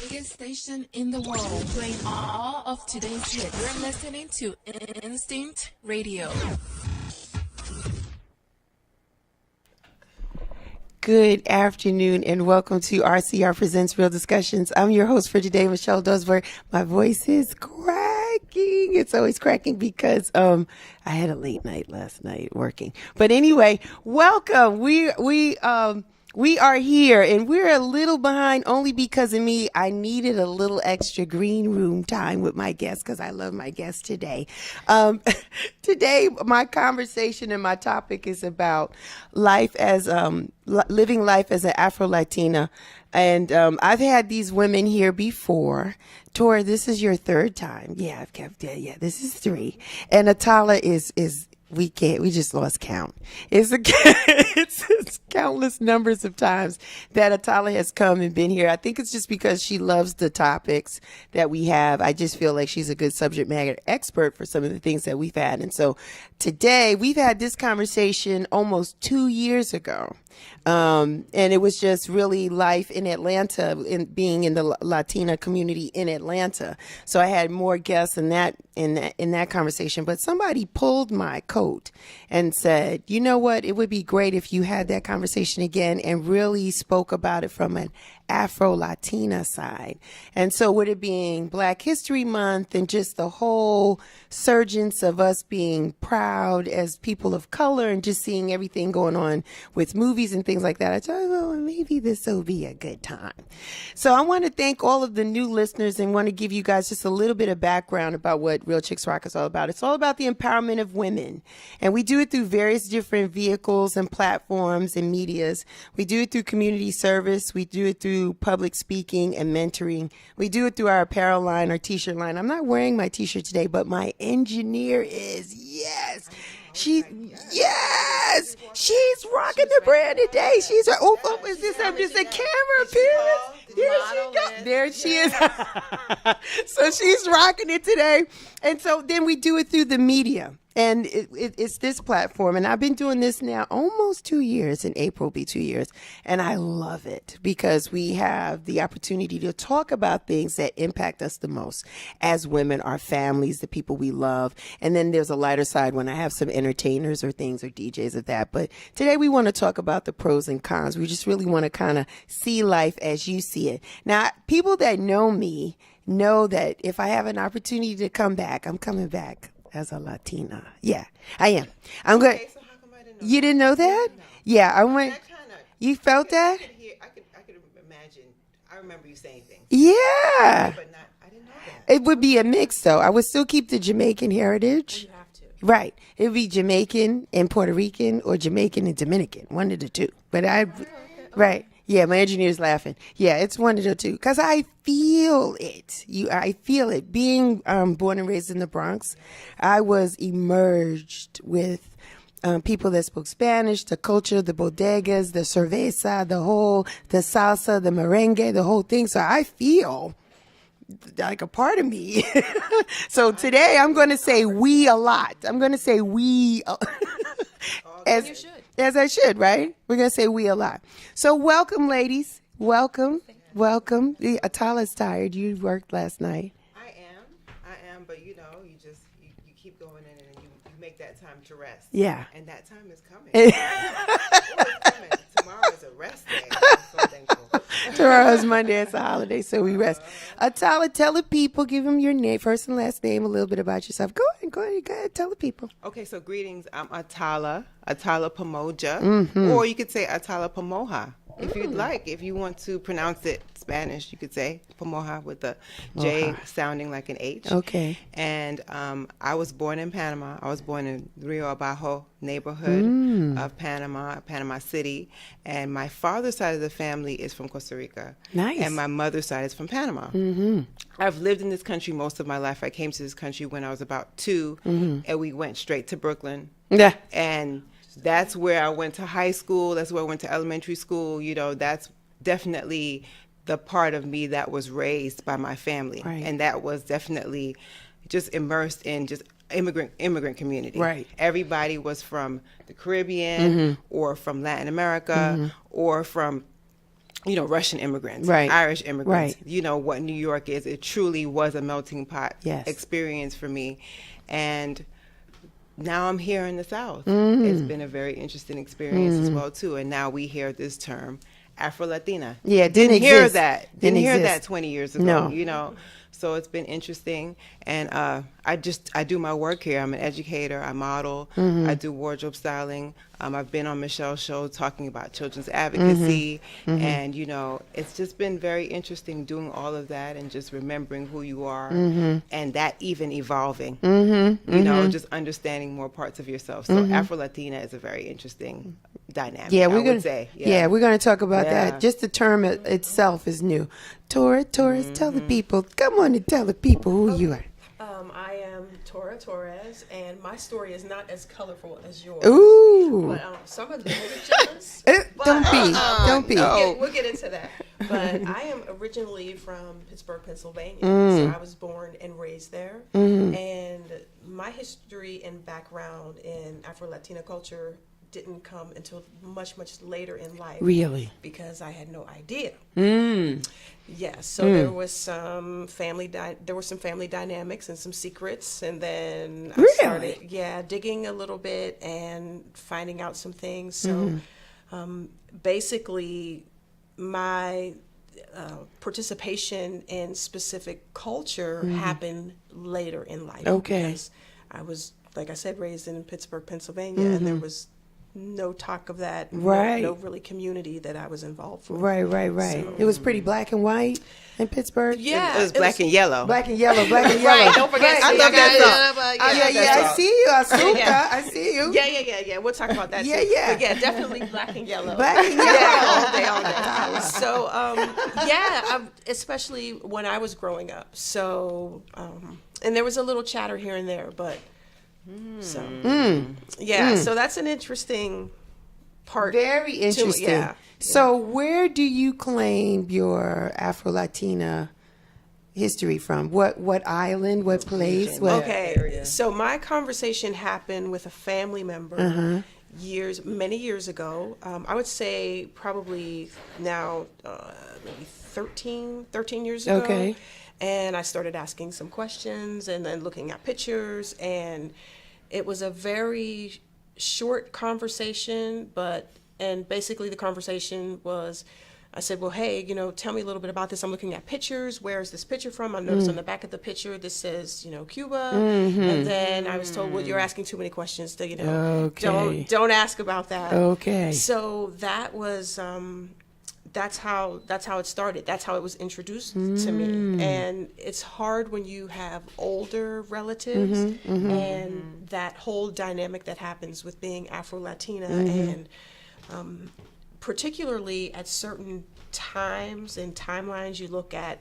biggest station in the world, playing all of today's hits. You're listening to Instinct Radio. Good afternoon and welcome to RCR Presents Real Discussions. I'm your host for today, Michelle Dosberg. My voice is cracking. It's always cracking because I had a late night last night working. But anyway, welcome. We are here and we're a little behind only because of me. I needed a little extra green room time with my guests because I love my guests today. Today, my conversation and my topic is about life as living life as an Afro-Latina. And I've had these women here before. Tora, this is your third time. Yeah, this is three. And Attallah is we just lost count. It's countless numbers of times that Attallah has come and been here. I think it's just because she loves the topics that we have. I just feel like she's a good subject matter expert for some of the things that we've had. And so today we've had this conversation almost 2 years ago. And it was just really life in Atlanta, in being in the Latina community in Atlanta. So I had more guests in that conversation, but somebody pulled my coat and said, you know what, it would be great if you had that conversation again and really spoke about it from an Afro-Latina side. And so with it being Black History Month and just the whole surgence of us being proud as people of color and just seeing everything going on with movies and things like that, I thought, well, maybe this will be a good time. So I want to thank all of the new listeners and want to give you guys just a little bit of background about what Real Chicks Rock is all about. It's all about the empowerment of women. And we do it through various different vehicles and platforms and medias. We do it through community service. We do it through public speaking and mentoring. We do it through our apparel line, our t-shirt line. I'm not wearing my t-shirt today, but my engineer is. Yes. She's rocking the brand today. Is this just a camera appearance? There she is. So she's rocking it today. And so then we do it through the media. And it's this platform. And I've been doing this now almost 2 years. In April will be 2 years. And I love it because we have the opportunity to talk about things that impact us the most as women, our families, the people we love. And then there's a lighter side when I have some entertainers or things or DJs of that. But today we want to talk about the pros and cons. We just really want to kind of see life as you see it. Now, people that know me know that if I have an opportunity to come back, I'm coming back as a Latina. Yeah, I am. I'm good. Okay, so how come I didn't know You didn't know that? No. Yeah, I went. That kinda, You felt that? I could imagine. I remember you saying things. Yeah. But I didn't know that. It would be a mix, though. I would still keep the Jamaican heritage. You have to. Right. It would be Jamaican and Puerto Rican or Jamaican and Dominican. One of the two. But right. Yeah, my engineer's laughing. Yeah, it's one of the two. Because I feel it. I feel it. Being born and raised in the Bronx, I was emerged with people that spoke Spanish, the culture, the bodegas, the cerveza, the salsa, the merengue, the whole thing. So I feel like a part of me. So today I'm going to say we a lot. I'm going to say we You should. as I should, right? We're going to say we a lot. So welcome, ladies. Welcome. Attallah's tired. You worked last night. I am, but you keep going in and you make that time to rest. Yeah. And that time is coming. It's coming. Tomorrow is a rest day. I'm so thankful. Tomorrow's Monday. It's a holiday, so we rest. Attallah, tell the people, give them your name, first and last name, a little bit about yourself. Go ahead, tell the people. Okay, so greetings. I'm Attallah Pamoja, or you could say Attallah Pamoja. If you'd like, if you want to pronounce it Spanish, you could say Pamoja with the J sounding like an H. Okay. And I was born in Panama. I was born in Rio Abajo neighborhood of Panama City. And my father's side of the family is from Costa Rica. Nice. And my mother's side is from Panama. I've lived in this country most of my life. I came to this country when I was about 2, and we went straight to Brooklyn. Yeah. And that's where I went to high school. That's where I went to elementary school. That's definitely the part of me that was raised by my family. Right. And that was definitely just immersed in just immigrant community. Right. Everybody was from the Caribbean or from Latin America or from Russian immigrants, Right. Irish immigrants, Right. what New York is. It truly was a melting pot Yes. experience for me. And now I'm here in the South. It's been a very interesting experience as well, too. And now we hear this term, Afro-Latina. Yeah, didn't hear exist. that. Didn't hear exist. that 20 years ago, No. So it's been interesting. And I do my work here. I'm an educator. I model. I do wardrobe styling. I've been on Michelle's show talking about children's advocacy. And, it's just been very interesting doing all of that and just remembering who you are and that even evolving, just understanding more parts of yourself. So Afro-Latina is a very interesting dynamic, Yeah, I would say. Yeah, we're going to talk about Yeah. that. Just the term itself is new. Torres, tell the people. Come on and tell the people who you are. I am Torres, and my story is not as colorful as yours. Ooh. But some of them will be jealous. Don't be. We'll get into that. But I am originally from Pittsburgh, Pennsylvania. So I was born and raised there. And my history and background in Afro-Latina culture didn't come until much, much later in life. Really? Because I had no idea. Yes, so there was some family dynamics and some secrets, and then I started digging a little bit and finding out some things. So basically my participation in specific culture happened later in life. Okay. Because I was, like I said, raised in Pittsburgh, Pennsylvania, and there was no talk of that, Right. no really community that I was involved with. Right. So- It was pretty black and white in Pittsburgh. Yeah, It was black and yellow. Black and yellow. Right, don't forget. I love that song. I see you, Asuka. Yeah. I see you. Yeah. We'll talk about that. Yeah, too. yeah. But yeah, definitely black and yellow. Black and yellow. Yeah, all day. So, especially when I was growing up. So, and there was a little chatter here and there, but so that's an interesting part. Very interesting. Yeah. So, where do you claim your Afro-Latina history from? What island? What place? What? Okay, so my conversation happened with a family member many years ago. I would say probably now maybe 13 years ago. Okay. And I started asking some questions and then looking at pictures, and it was a very short conversation, and basically the conversation was, I said, well, hey, tell me a little bit about this. I'm looking at pictures. Where is this picture from? I noticed on the back of the picture, this says, Cuba. And then I was told, well, you're asking too many questions to, Okay. don't ask about that. Okay. So that was, that's how it started. That's how it was introduced to me. And it's hard when you have older relatives and that whole dynamic that happens with being Afro-Latina and particularly at certain times and timelines. You look at,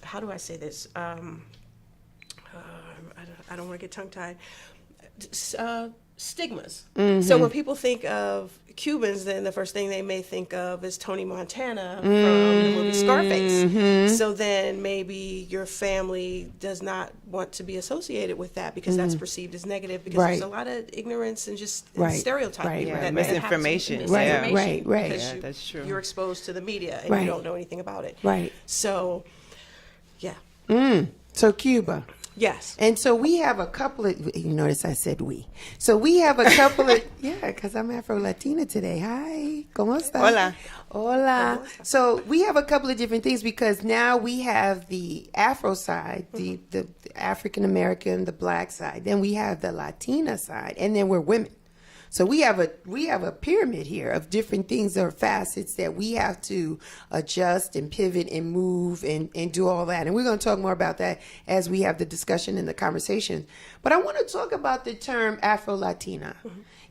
how do I say this? I don't want to get tongue-tied. Stigmas. So when people think of Cubans, then the first thing they may think of is Tony Montana from the movie Scarface. So then maybe your family does not want to be associated with that because that's perceived as negative, because there's a lot of ignorance and just stereotyping. Right. That Misinformation. happens. Right. Because Yeah, that's true. You're exposed to the media and you don't know anything about it. Right. So, yeah. So Cuba. Yes. And so we have a couple of, you notice I said we. So we have a couple of, because I'm Afro-Latina today. Hi, ¿cómo estás? Hola. Hola. So we have a couple of different things, because now we have the Afro side, the African-American, the black side. Then we have the Latina side, and then we're women. So we have a pyramid here of different things or facets that we have to adjust and pivot and move and do all that. And we're going to talk more about that as we have the discussion and the conversation. But I want to talk about the term Afro-Latina.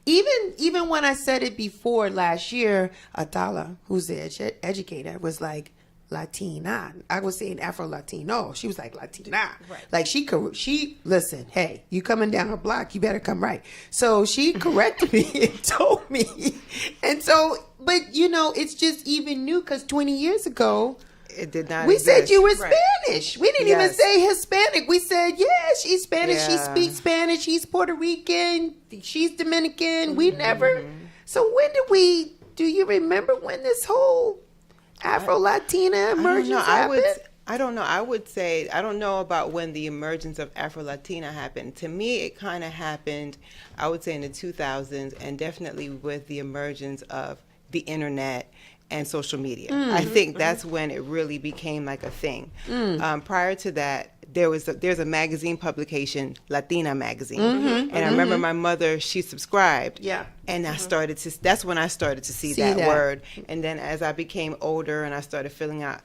Even when I said it before last year, Attallah, who's the educator, was like, Latina. I was saying Afro-Latino. She was like Latina. Right. Like she listen, hey, you coming down her block, you better come right. So she corrected me and told me. And so, but it's just even new, because 20 years ago, It did not we exist. said you were Right. Spanish. We didn't even Yes. say Hispanic. We said, she's Spanish. She Yeah. speaks Spanish. She's Puerto Rican. She's Dominican. We never. So do you remember when this whole Afro-Latina emergence happened? I don't know. I would say, I don't know about when the emergence of Afro-Latina happened. To me, it kind of happened, I would say, in the 2000s, and definitely with the emergence of the internet and social media. I think that's when it really became like a thing. Prior to that, there's a magazine publication, Latina magazine, and I remember my mother, she subscribed, and that's when I started to see that word. And then as I became older and I started filling out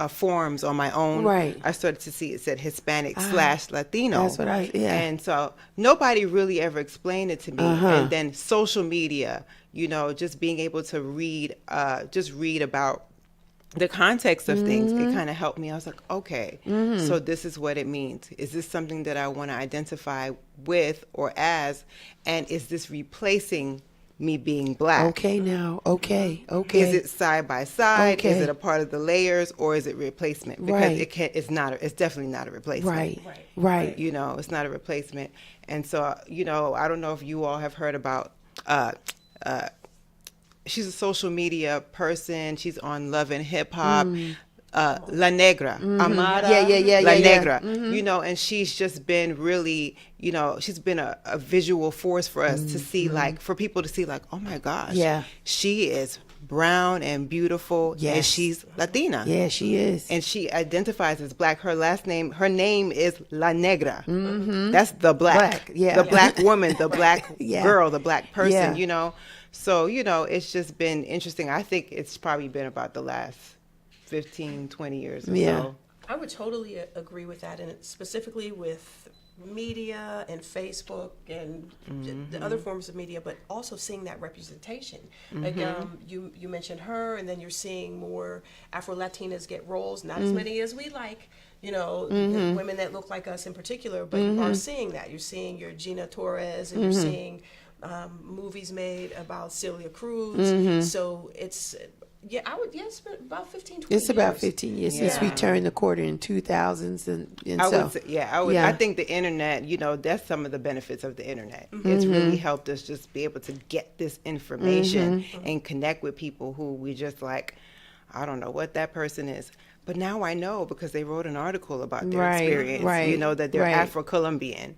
forms on my own, I started to see it said Hispanic / Latino. That's what And so nobody really ever explained it to me. And then social media, you know, just being able to read about the context of things, it kind of helped me. I was like, okay, so this is what it means. Is this something that I want to identify with or as? And is this replacing me being black? Okay. Is it side by side? Is it a part of the layers, or is it replacement? Because it's definitely not a replacement. Right. You know, it's not a replacement. And so, you know, I don't know if you all have heard about she's a social media person. She's on Love and Hip Hop. La Negra, Amara, La Negra, you know, and she's just been really, you know, she's been a visual force for us to see, like, for people to see, like, oh my gosh, she is brown and beautiful, and she's Latina. Yeah, she is. And she identifies as black. Her her name is La Negra. That's the black. The black woman, the black girl, the black person, you know. So, you know, it's just been interesting. I think it's probably been about the last 15, 20 years or so. I would totally agree with that, and specifically with media and Facebook and the other forms of media, but also seeing that representation. Like you mentioned her, and then you're seeing more Afro-Latinas get roles, not as many as we like, you know, the women that look like us in particular, but you are seeing that. You're seeing your Gina Torres, and you're seeing movies made about Celia Cruz. So it's... it's been about 15, 20 years. It's about 15 years since we turned the corner in 2000s. I think the internet, you know, that's some of the benefits of the internet. It's really helped us just be able to get this information and connect with people who we just like, I don't know what that person is. But now I know because they wrote an article about their experience, you know, that they're Afro-Colombian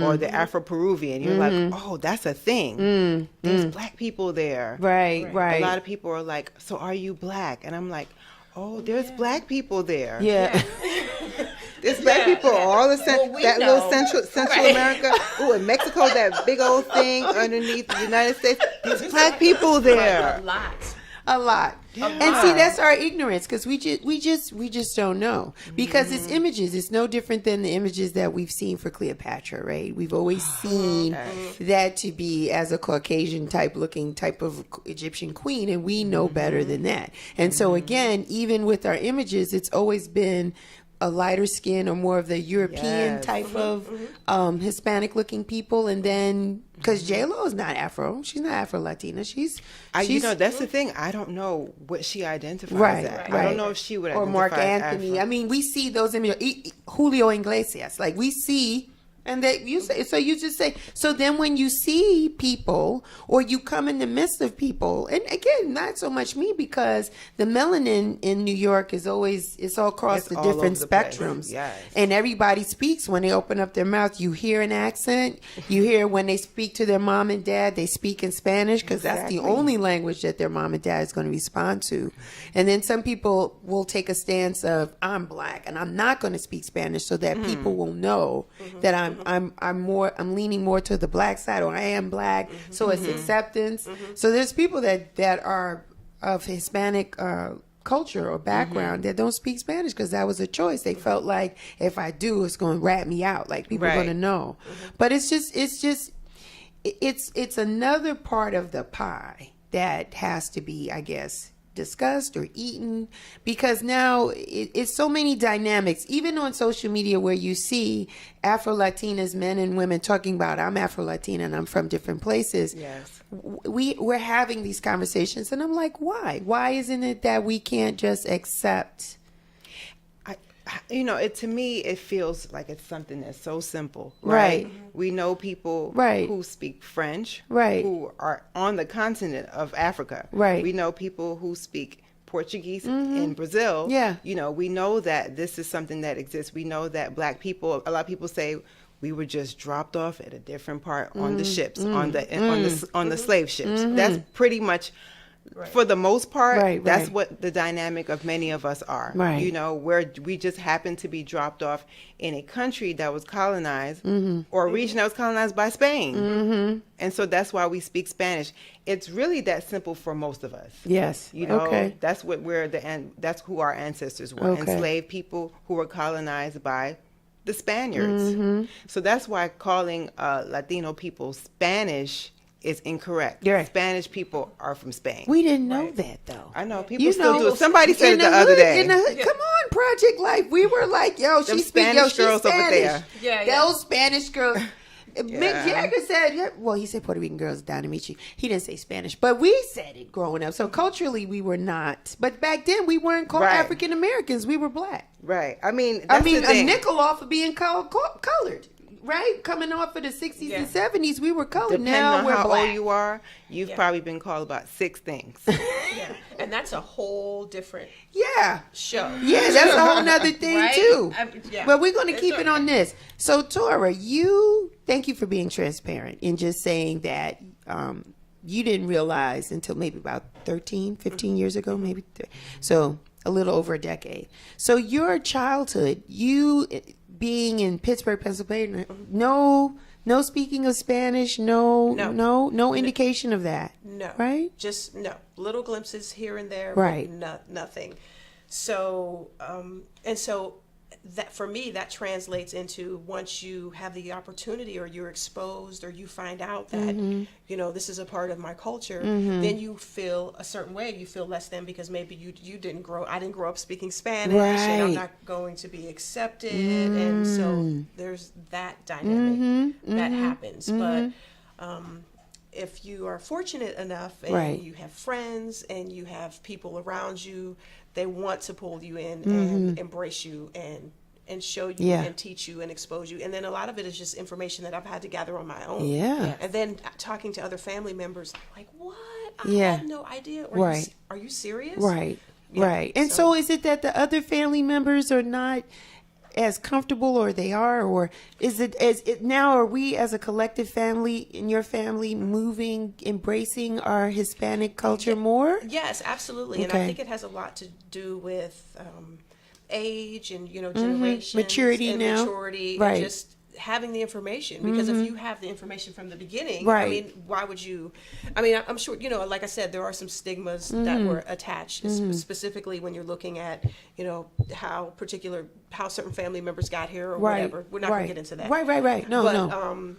or they're Afro-Peruvian. You're like, oh, that's a thing. There's black people there. Right. A lot of people are like, so are you black? And I'm like, oh, there's black people there. There's black people all the little Central America. Ooh, in Mexico, that big old thing underneath the United States. There's black people there. A lot. And see, that's our ignorance, because we just don't know, because it's images. It's no different than the images that we've seen for Cleopatra, right? We've always seen that to be as a Caucasian type of Egyptian queen, and we know better than that. And so again, even with our images, it's always been a lighter skin or more of the European type of Hispanic looking people. And then because J-Lo is not Afro, she's not Afro-Latina, she's you know, that's the thing, I don't know what she identifies as. I don't know if she would identify or Mark as Anthony Afro. I mean, we see those images, Julio Iglesias, like we see. And that you say, so you just say, so then when you see people or you come in the midst of people, and again, not so much me, because the melanin in New York is always, it's all across the different spectrums. And everybody speaks when they open up their mouth. You hear an accent. You hear when they speak to their mom and dad, they speak in Spanish, because that's the only language that their mom and dad is going to respond to. And then some people will take a stance of, I'm black and I'm not going to speak Spanish, so that people will know that I'm leaning more to the black side, or I am black, so it's acceptance. So there's people that are of Hispanic culture or background that don't speak Spanish because that was a choice. They felt like if I do, it's going to rat me out. Like people are going to know. But it's another part of the pie that has to be, I guess, discussed or eaten, because now it's so many dynamics, even on social media, where you see Afro-Latinas, men and women, talking about, I'm Afro-Latina and I'm from different places. We're having these conversations, and I'm like, why isn't it that we can't just accept? You know, to me, it feels like it's something that's so simple, right? We know people who speak French, who are on the continent of Africa. We know people who speak Portuguese in Brazil, Yeah. you know, we know that this is something that exists. We know that black people, a lot of people say we were just dropped off at a different part on the ships, on the slave ships. That's pretty much, for the most part, that's what the dynamic of many of us are. Right. You know, where we just happen to be dropped off in a country that was colonized or a region that was colonized by Spain. And so that's why we speak Spanish. It's really that simple for most of us. Yes. You know, that's what that's who our ancestors were. Enslaved people who were colonized by the Spaniards. So that's why calling Latino people Spanish is incorrect. Right. Spanish people are from Spain. We didn't know that, though. I know. People still do it. Somebody said it the other day. Come on, Project Life. We were like, yo, she's Spanish girls Spanish. over there. Yeah. Those Spanish girls. Mick Jagger said, well, he said Puerto Rican girls down to meet you. He didn't say Spanish, but we said it growing up. So culturally, we were not. But back then, we weren't called African Americans. We were black. Right. I mean, a nickel off of being called colored. Right? Coming off of the 60s and 70s, we were colored. Depending now on we're how black. old you are, you've probably been called about 6 things. And that's a whole different show. Yeah, that's a whole nother thing too. Yeah. But we're going to keep it on this. So Tora, thank you for being transparent and just saying that you didn't realize until maybe about 13, 15 years ago, maybe. So a little over a decade. So your childhood, you being in Pittsburgh, Pennsylvania, no speaking of Spanish, no indication of that. No. Right? Just little glimpses here and there. Right. But nothing. So, and so that for me, that translates into once you have the opportunity or you're exposed or you find out that, you know, this is a part of my culture, then you feel a certain way. You feel less than because maybe I didn't grow up speaking Spanish and I'm not going to be accepted. And so there's that dynamic that happens. But, if you are fortunate enough and you have friends and you have people around you, they want to pull you in and embrace you and show you and teach you and expose you. And then a lot of it is just information that I've had to gather on my own. Yeah. And then talking to other family members, like, what? I had no idea. Are you serious? Right. Yeah. Right. And so is it that the other family members are not as comfortable, or they are, or is it now, are we as a collective family in your family embracing our Hispanic culture more? Yes, absolutely. And I think it has a lot to do with age and, you know, generation, maturity and now, maturity, right? And just having the information, because if you have the information from the beginning, I mean, why would you? I mean, I'm sure, you know, like I said, there are some stigmas that were attached, specifically when you're looking at, you know, how certain family members got here or whatever. We're not going to get into that. Right. No.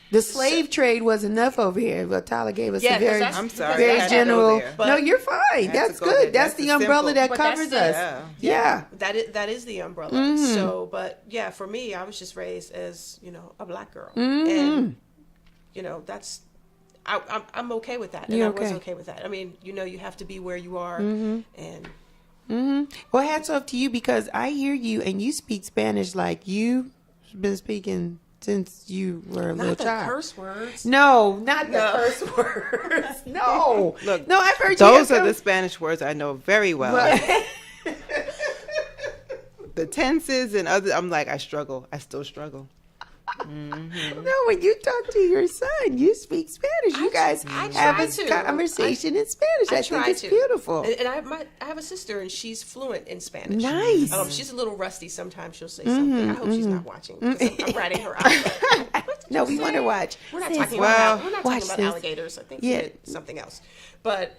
The slave trade was enough over here. But Attallah gave us a very, very general. No, you're fine. That's good. That's the umbrella that covers us. Yeah. That is the umbrella. So, but yeah, for me, I was just raised as, you know, a black girl, and you know, that's I'm okay with that, and I was okay with that. I mean, you know, you have to be where you are, and. Well, hats off to you, because I hear you and you speak Spanish like you've been speaking since you were a little child. Not the curse words. No, not the curse words. No. Look, no, I've heard those are the Spanish words I know very well. Right. The tenses and other, I'm like, I still struggle. No, when you talk to your son, you speak Spanish. You guys have a conversation in Spanish. I think it's beautiful. And I have a sister, and she's fluent in Spanish. Nice. She's a little rusty sometimes. She'll say something. I hope she's not watching. I'm ratting her out. No, we want to watch. We're not talking about alligators. I think she did something else. But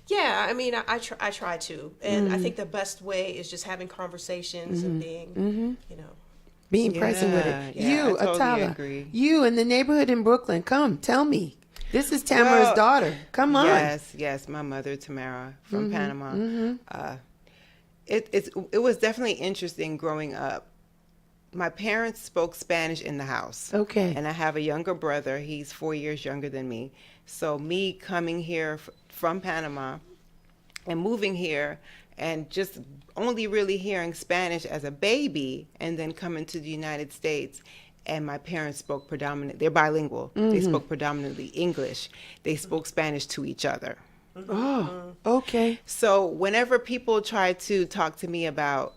yeah, I mean, I try to, and I think the best way is just having conversations and being, you know. Being present with it. Yeah, You, I totally Attallah, agree. you in the neighborhood in Brooklyn, come, tell me. This is Tamara's daughter. Come on. Yes, my mother, Tamara, from Panama. It was definitely interesting growing up. My parents spoke Spanish in the house. Okay. And I have a younger brother. He's 4 years younger than me. So me coming here from Panama and moving here and just only really hearing Spanish as a baby, and then coming to the United States, and my parents spoke they're bilingual. They spoke predominantly English. They spoke Spanish to each other. Oh, okay. So whenever people try to talk to me about,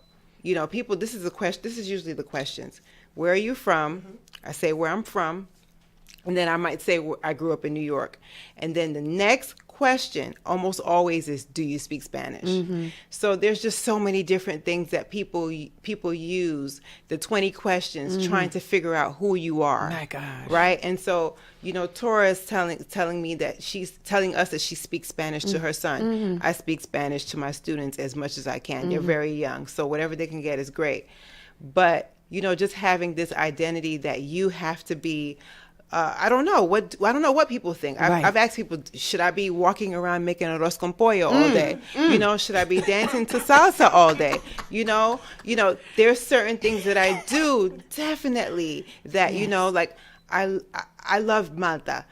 people, this is the question. This is usually the questions. Where are you from? I say where I'm from. And then I might say I grew up in New York. And then the next question almost always is, do you speak Spanish? So there's just so many different things that people use, the 20 questions, trying to figure out who you are. My gosh. Right? And so, Tora is telling me that she's telling us that she speaks Spanish to her son. I speak Spanish to my students as much as I can. They're very young, so whatever they can get is great. But, just having this identity that you have to be, I don't know what people think. I've asked people, should I be walking around making arroz con pollo all day? Should I be dancing to salsa all day? There's certain things that I do definitely that, like I love Malta.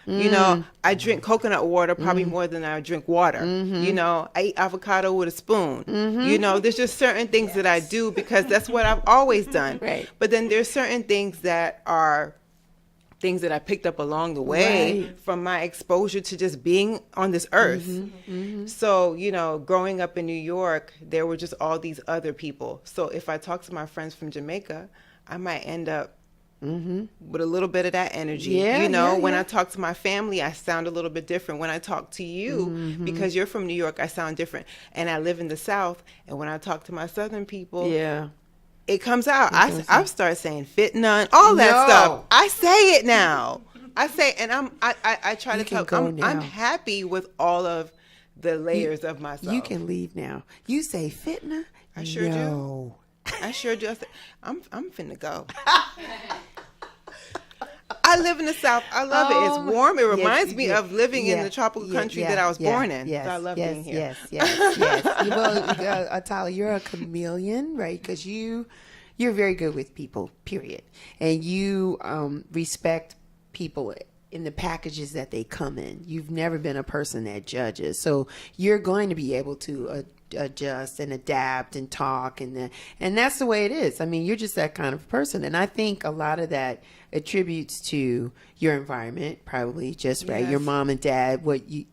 I drink coconut water probably more than I drink water. I eat avocado with a spoon. There's just certain things that I do because that's what I've always done. Right. But then there's certain things that are things that I picked up along the way from my exposure to just being on this earth. So, growing up in New York, there were just all these other people. So if I talk to my friends from Jamaica, I might end up with a little bit of that energy. When I talk to my family, I sound a little bit different. When I talk to you, because you're from New York, I sound different. And I live in the South, and when I talk to my Southern people, it comes out. I start saying fitna, all that stuff. I say it now. I try to tell. I'm happy with all of the layers of myself. You can leave now. You say fitna? I sure do. I sure do. I'm finna go. I live in the South. I love it. It's warm. It reminds me of living in the tropical country that I was born in. So I love being here. Yes. Well, Attallah, you're a chameleon, right? Because you're very good with people, period. And you respect people in the packages that they come in. You've never been a person that judges. So you're going to be able to adjust and adapt and talk. And that's the way it is. I mean, you're just that kind of person. And I think a lot of that attributes to your environment, probably just right. Your mom and dad,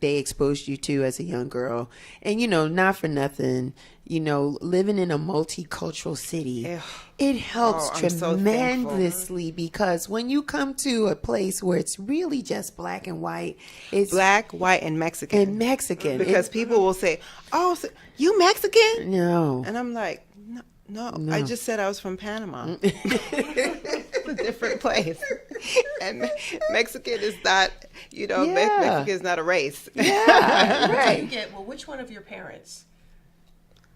they exposed you to as a young girl. And, not for nothing, living in a multicultural city, it helps tremendously because when you come to a place where it's really just black and white, it's black, white, and Mexican. Because people will say, "Oh, so you Mexican?" No. And I'm like, no. I just said I was from Panama. It's a different place. And Mexican is not, Mexican is not a race. Yeah, right. Which one of your parents?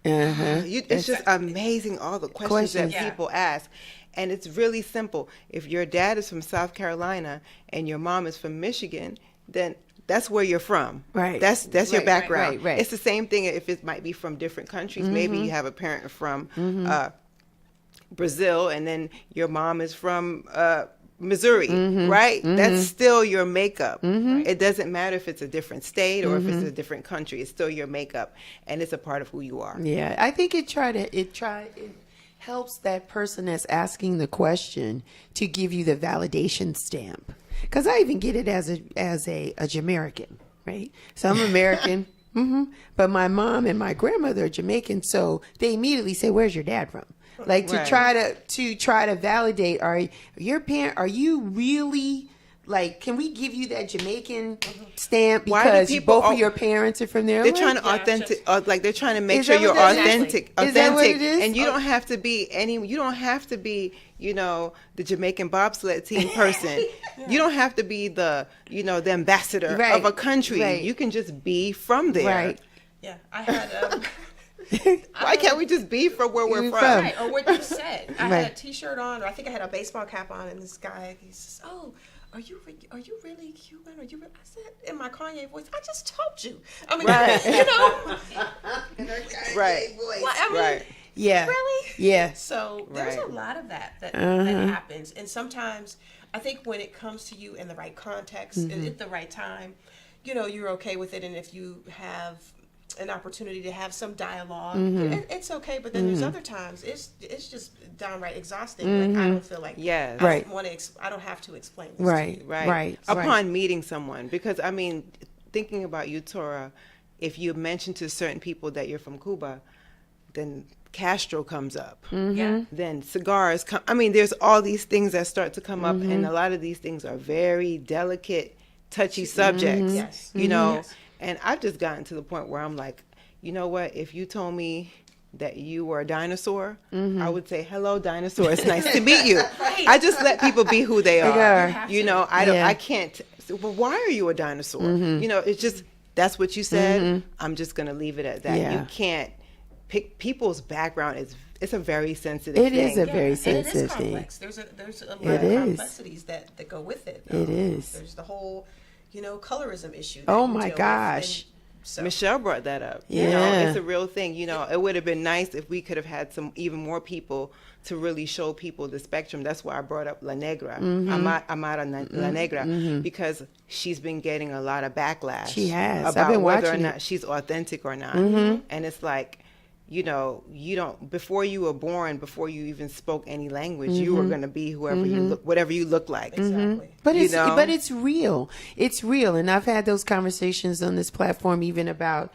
It's just amazing all the questions that people ask. And it's really simple. If your dad is from South Carolina and your mom is from Michigan, then that's where you're from. Right. That's your background. Right. It's the same thing if it might be from different countries. Maybe you have a parent from Brazil and then your mom is from Missouri, right? That's still your makeup. It doesn't matter if it's a different state or if it's a different country. It's still your makeup, and it's a part of who you are. Yeah, I think it helps that person that's asking the question to give you the validation stamp. Because I even get it as a Jamaican, right? So I'm American, but my mom and my grandmother are Jamaican, so they immediately say, "Where's your dad from?" Like to try to validate, are you really like? Can we give you that Jamaican stamp because both of your parents are from there? They're trying to they're trying to make sure you're authentic. Is that what it is? And you don't have to be the Jamaican bobsled team person. You don't have to be the ambassador of a country. Right. You can just be from there. Right. Yeah, I had. Why can't we just be from where we're from? Right, or what you said. I had a T-shirt on, or I think I had a baseball cap on, and this guy, he says, "Oh, are you really Cuban? I said in my Kanye voice, "I just told you." I mean, Right. Right. Yeah. Really? Yeah. So there's a lot of that happens, and sometimes I think when it comes to you in the right context, at the right time, you're okay with it, and if you have an opportunity to have some dialogue, it's okay. But then there's other times it's just downright exhausting. Like I don't feel like I don't have to explain this to you. Right. Upon meeting someone, because I mean, thinking about you, Tora, if you mention to certain people that you're from Cuba, then Castro comes up. Yeah. Then cigars come. I mean, there's all these things that start to come up, and a lot of these things are very delicate, touchy subjects. Yes. You know, Yes. and I've just gotten to the point where I'm like, you know what? If you told me that you were a dinosaur, I would say, hello, dinosaur. It's nice to meet you. Right. I just let people be who they are. have You to. know, I don't. Yeah. I can't. So, well, why are you a dinosaur? You know, it's just that's what you said. I'm just gonna leave it at that. Yeah. You can't pick people's background. It's a very sensitive It thing. is a very And it sensitive is thing. complex. There's a lot It of is. complexities that go with it. It is. There's the whole, colorism issue. Oh that you my deal with. gosh. And so, Michelle brought that up. You know, Yeah. it's a real thing. You know, it would have been nice if we could have had some even more people to really show people the spectrum. That's why I brought up La Negra, Amara La Negra, because she's been getting a lot of backlash. She has. I've About been whether or watching not it. she's authentic or not. And it's like, you know, you don't, before you were born, before you even spoke any language, you were going to be whoever you look, whatever you look like. exactly. But You it's know? but it's real. It's real, and I've had those conversations on this platform, even about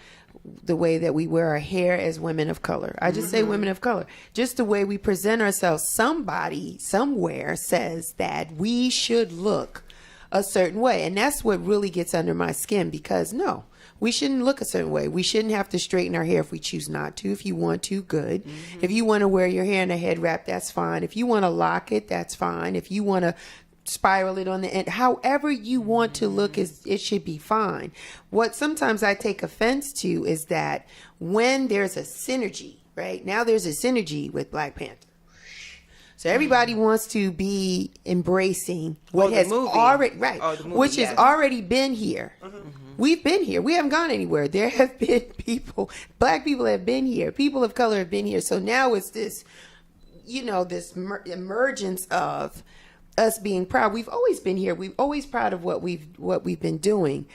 the way that we wear our hair as women of color. I just say women of color. Just the way we present ourselves. Somebody somewhere says that we should look a certain way, and that's what really gets under my skin. Because no, we shouldn't look a certain way. We shouldn't have to straighten our hair if we choose not to. If you want to, good. If you want to wear your hair in a head wrap, that's fine. If you want to lock it, that's fine. If you want to spiral it on the end, however you want to look, it should be fine. What sometimes I take offense to is that when there's a synergy, right? Now there's a synergy with Black Panther. So everybody wants to be embracing what the has movie. already, right, Oh, the movie, which yes. has already been here. We've been here. We haven't gone anywhere. There have been people, Black people have been here. People of color have been here. So now it's this, this emergence of us being proud. We've always been here. We've always proud of what we've been doing.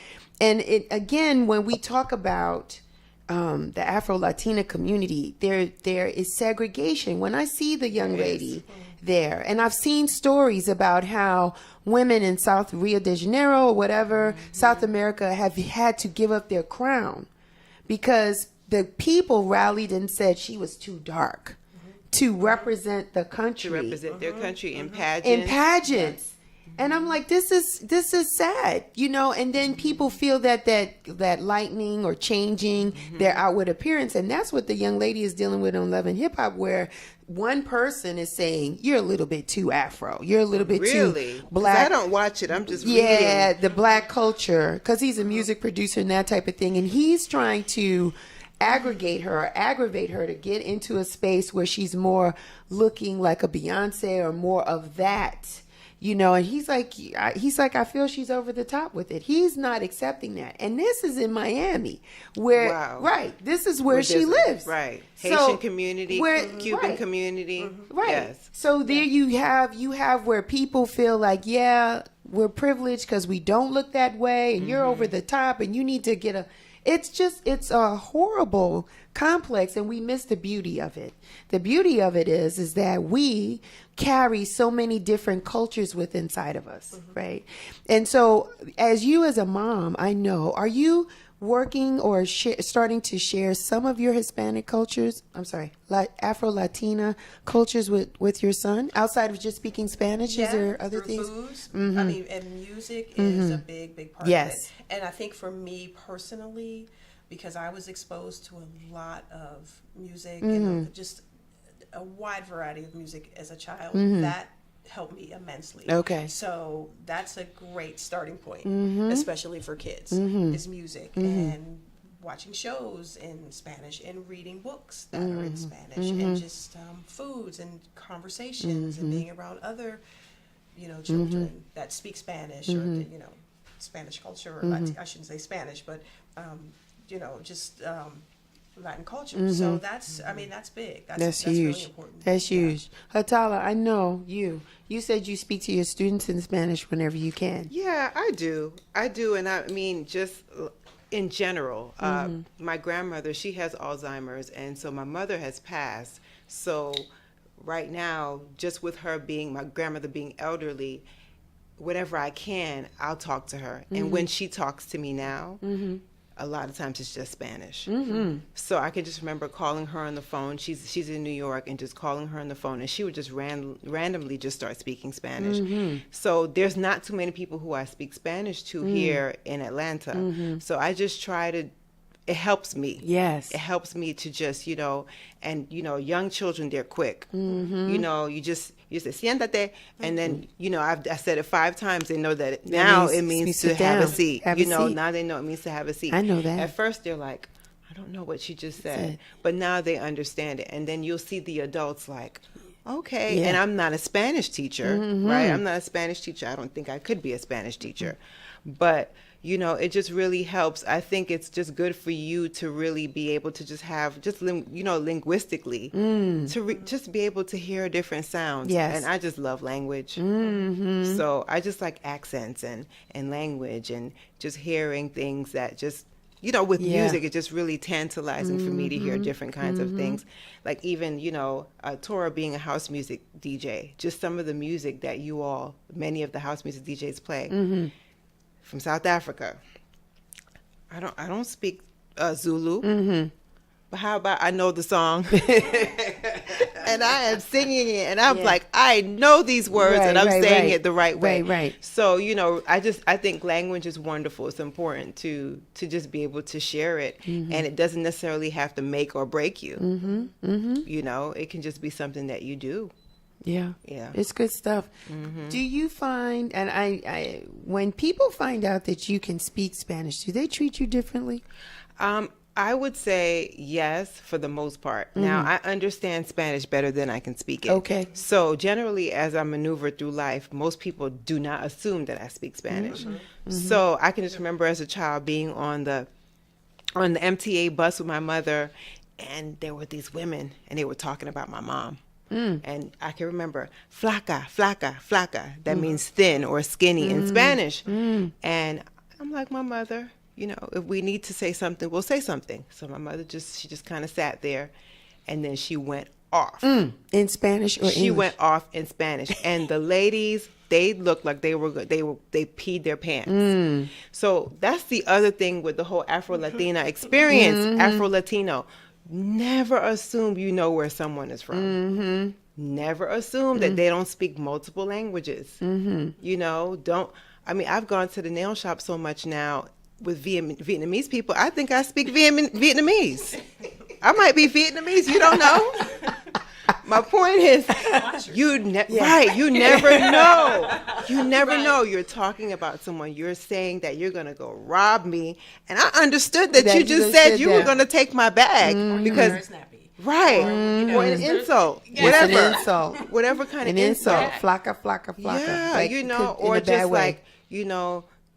And it, again, when we talk about the Afro-Latina community, there is segregation. When I see the young lady there, and I've seen stories about how women in South Rio de Janeiro or whatever, South America, have had to give up their crown because the people rallied and said she was too dark to represent the country. To represent their country in pageants. In pageants. And I'm like, this is sad, and then people feel that lightening or changing their outward appearance. And that's what the young lady is dealing with on Love and Hip Hop, where one person is saying, you're a little bit too Afro. You're a little bit Really? too 'Cause Black. I don't watch it. I'm just Yeah, reading. the Black culture, because he's a music producer and that type of thing. And he's trying to aggregate her or aggravate her to get into a space where she's more looking like a Beyonce or more of that, and he's like, I feel she's over the top with it. He's not accepting that. And this is in Miami where, Wow. right, this is where she there's- lives. Right. So, Haitian community, where- Cuban right. community. Right. Yes. So there you have where people feel like, yeah, we're privileged because we don't look that way, and you're over the top, and you need to get it's a horrible complex, and we miss the beauty of it. The beauty of it is that we carry so many different cultures within inside of us, right? And so as a mom, I know, are you working or starting to share some of your Hispanic cultures, Afro-Latina cultures with your son, outside of just speaking Spanish? Is there other through things? foods. I mean, and music is a big part Yes. of it. And I think for me personally, because I was exposed to a lot of music and just a wide variety of music as a child, that helped me immensely. Okay. So that's a great starting point, especially for kids, is music and watching shows in Spanish and reading books that are in Spanish and just foods and conversations and being around other, children that speak Spanish or, Spanish culture, or I shouldn't say Spanish, but, just Latin culture. So that's big. That's really huge. important. That's huge. Attallah, I know you said you speak to your students in Spanish whenever you can. Yeah, I do. And I mean, just in general, my grandmother, she has Alzheimer's, and so my mother has passed. So right now, just with her my grandmother being elderly, whenever I can, I'll talk to her. And when she talks to me now, a lot of times it's just Spanish. Mm-hmm. So I can just remember calling her on the phone. She's in New York, and just calling her on the phone, and she would just randomly just start speaking Spanish. Mm-hmm. So there's not too many people who I speak Spanish to here in Atlanta. Mm-hmm. So I just try to. It helps me. Yes. It helps me to just, and, young children, they're quick. Mm-hmm. You say, siéntate, and then, I said it 5 times. They know that now it means to have a seat. Have a seat. Now they know it means to have a seat. I know that. At first, they're like, I don't know what she just said. But now they understand it. And then you'll see the adults like, okay. Yeah. And I'm not a Spanish teacher, Mm-hmm. right? I'm not a Spanish teacher. I don't think I could be a Spanish teacher. But it just really helps. I think it's just good for you to really be able to just have, linguistically, to just be able to hear different sounds. Yes. And I just love language. Mm-hmm. So I just like accents and language, and just hearing things that just, with music, it's just really tantalizing for me to hear different kinds of things. Like even, Tora being a house music DJ, just some of the music that many of the house music DJs play. From South Africa. I don't speak Zulu, but how about I know the song and I am singing it, and I'm like, I know these words, and I'm saying it the right way. Right. So I think language is wonderful. It's important to just be able to share it, and it doesn't necessarily have to make or break you. It can just be something that you do. Yeah. Yeah. It's good stuff. Do you find, and I when people find out that you can speak Spanish, do they treat you differently? I would say yes, for the most part. Now, I understand Spanish better than I can speak it. Okay. So generally, as I maneuver through life, most people do not assume that I speak Spanish. So I can just remember as a child being on the MTA bus with my mother, and there were these women, and they were talking about my mom. And I can remember flaca, flaca, flaca. That means thin or skinny in Spanish. And I'm like, my mother, if we need to say something, we'll say something. So my mother she just kind of sat there, and then she went off. In Spanish or English? She went off in Spanish. And the ladies, they looked like they peed their pants. So that's the other thing with the whole Afro-Latina experience, Afro-Latino. Never assume you know where someone is from. Never assume that they don't speak multiple languages. I've gone to the nail shop so much now with Vietnamese people. I think I speak Vietnamese. I might be Vietnamese. You don't know. My point is, you never know. You never know. You're talking about someone. You're saying that you're going to go rob me. And I understood that you just said you were going to take my bag because, right, or an insult, whatever. An insult. Whatever kind of insult. Flaca, flaca, flaca. Yeah, like, or just like,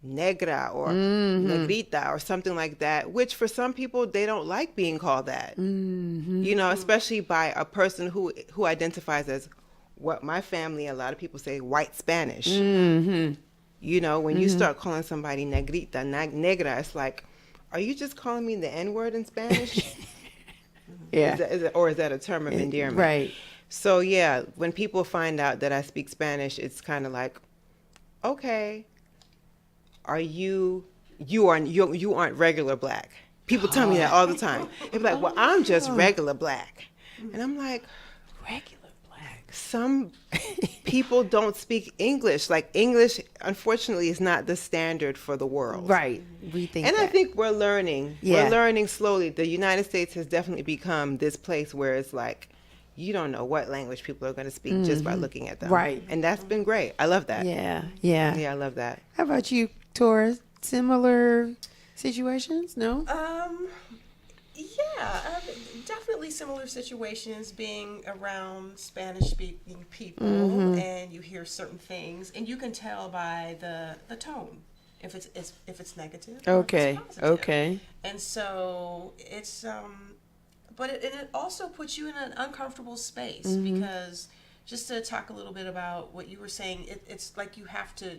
negra or negrita or something like that, which for some people, they don't like being called that. Especially by a person who identifies as what my family, a lot of people say, white Spanish. When you start calling somebody negrita, negra, it's like, are you just calling me the N-word in Spanish? Yeah. Is that a term of endearment? Right. So yeah, when people find out that I speak Spanish, it's kind of like, okay, you aren't regular black. People tell me that all the time. They're like, well, I'm just regular black. And I'm like, Regular black. some people don't speak English. Like English, unfortunately, is not the standard for the world. Right. We think And that. I think we're learning. Yeah. We're learning slowly. The United States has definitely become this place where it's like, you don't know what language people are going to speak just by looking at them. Right. And that's been great. I love that. Yeah. Yeah, I love that. How about you, Tora? Similar situations? No? Definitely similar situations, being around Spanish-speaking people, and you hear certain things, and you can tell by the tone if it's negative. Or if Okay. it's positive. Okay. And so it's but it also puts you in an uncomfortable space because just to talk a little bit about what you were saying, it's like you have to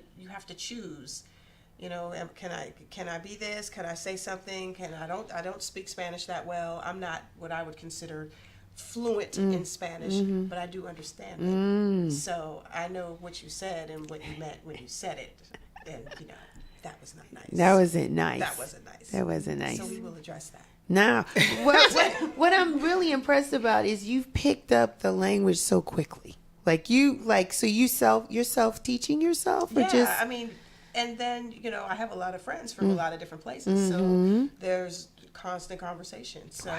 choose. Can I be this? Can I say something? I don't speak Spanish that well. I'm not what I would consider fluent in Spanish, but I do understand it. So I know what you said and what you meant when you said it. And That was not nice. That wasn't nice. That wasn't nice. That wasn't nice. So we will address that. Now, what I'm really impressed about is you've picked up the language so quickly. Like so you're self-teaching yourself, or Yeah, just I mean, and then I have a lot of friends from a lot of different places, so there's constant conversation. So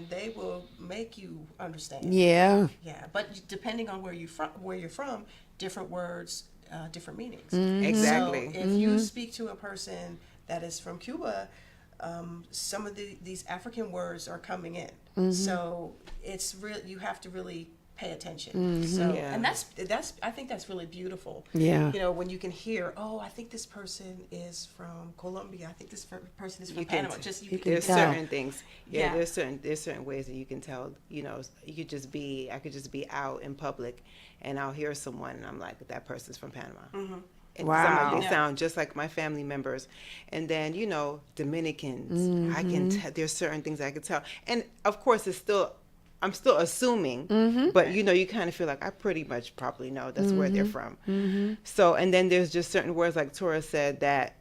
they will make you understand. yeah, But depending on where you're from, different words, different meanings. Exactly. So if you speak to a person that is from Cuba, some of these African words are coming in. So it's you have to really pay attention. So and that's I think that's really beautiful. Yeah. When you can hear, oh, I think this person is from Colombia. I think this person is from Panama. There's tell. certain things. Yeah. There's certain ways that you can tell. I could just be out in public, and I'll hear someone, and I'm like, that person's from Panama. And Wow. they sound just like my family members. And then, Dominicans, I can there's certain things I could tell. And of course I'm still assuming, but you kind of feel like I pretty much probably know that's where they're from. So, and then there's just certain words like Tora said that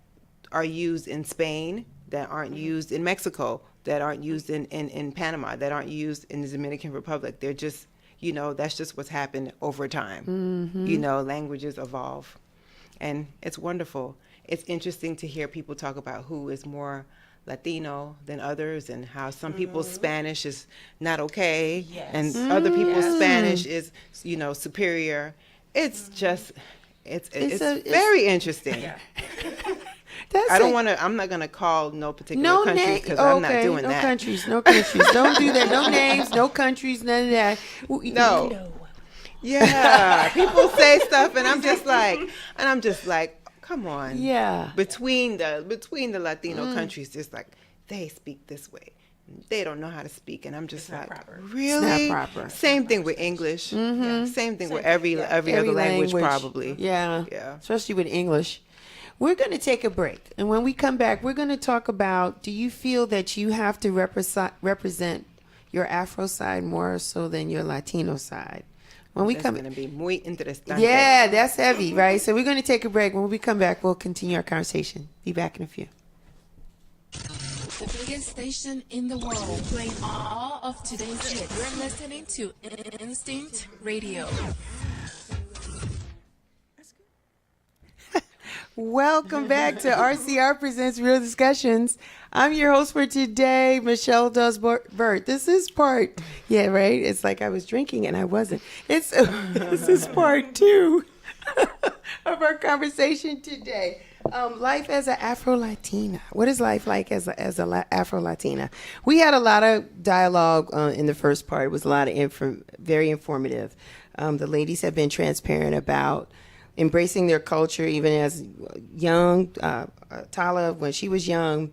are used in Spain, that aren't used in Mexico, that aren't used in Panama, that aren't used in the Dominican Republic. They're just, that's just what's happened over time. Languages evolve. And it's wonderful. It's interesting to hear people talk about who is more Latino than others, and how some people's Spanish is not okay, and other people's Spanish is, superior. It's just, it's very interesting. Yeah. I'm not going to call no particular countries, because I'm not doing that. No countries. Don't do that. No names, no countries, none of that. No. Yeah. People say stuff, and I'm just like, come on. Yeah. Between the Latino countries, just like, they speak this way. They don't know how to speak, and I'm just not like, proper. really? It's not proper. Same thing with English. Mm-hmm. Same thing with every other language probably. Yeah. Yeah. Especially with English. We're going to take a break, and when we come back, we're going to talk about, do you feel that you have to represent your Afro side more so than your Latino side? When we That's come, going to be muy interesante. yeah, that's heavy, right? So we're going to take a break. When we come back, we'll continue our conversation. Be back in a few. The biggest station in the world, playing all of today's hits. You're listening to Instinct Radio. Welcome back to RCR Presents Real Discussions. I'm your host for today, Michelle Does Burt. This is part, yeah, right? It's like I was drinking and I wasn't. This is part 2 of our conversation today. Life as an Afro-Latina. What is life like as a Afro-Latina? We had a lot of dialogue in the first part. It was a lot of very informative. The ladies have been transparent about embracing their culture even as young. Attallah, when she was young,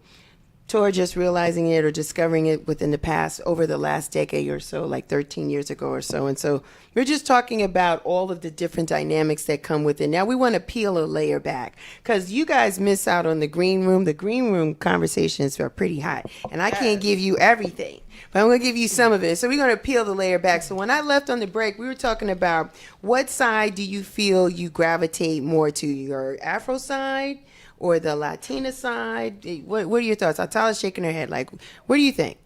Tora just realizing it or discovering it within the past, over the last decade or so, like 13 years ago or so. And so we're just talking about all of the different dynamics that come with it. Now we want to peel a layer back, because you guys miss out on the green room. The green room conversations are pretty hot, and I can't give you everything, but I'm going to give you some of it. So we're going to peel the layer back. So when I left on the break, we were talking about, what side do you feel you gravitate more to, your Afro side or the Latina side? What are your thoughts? Atallah's shaking her head. Like, what do you think?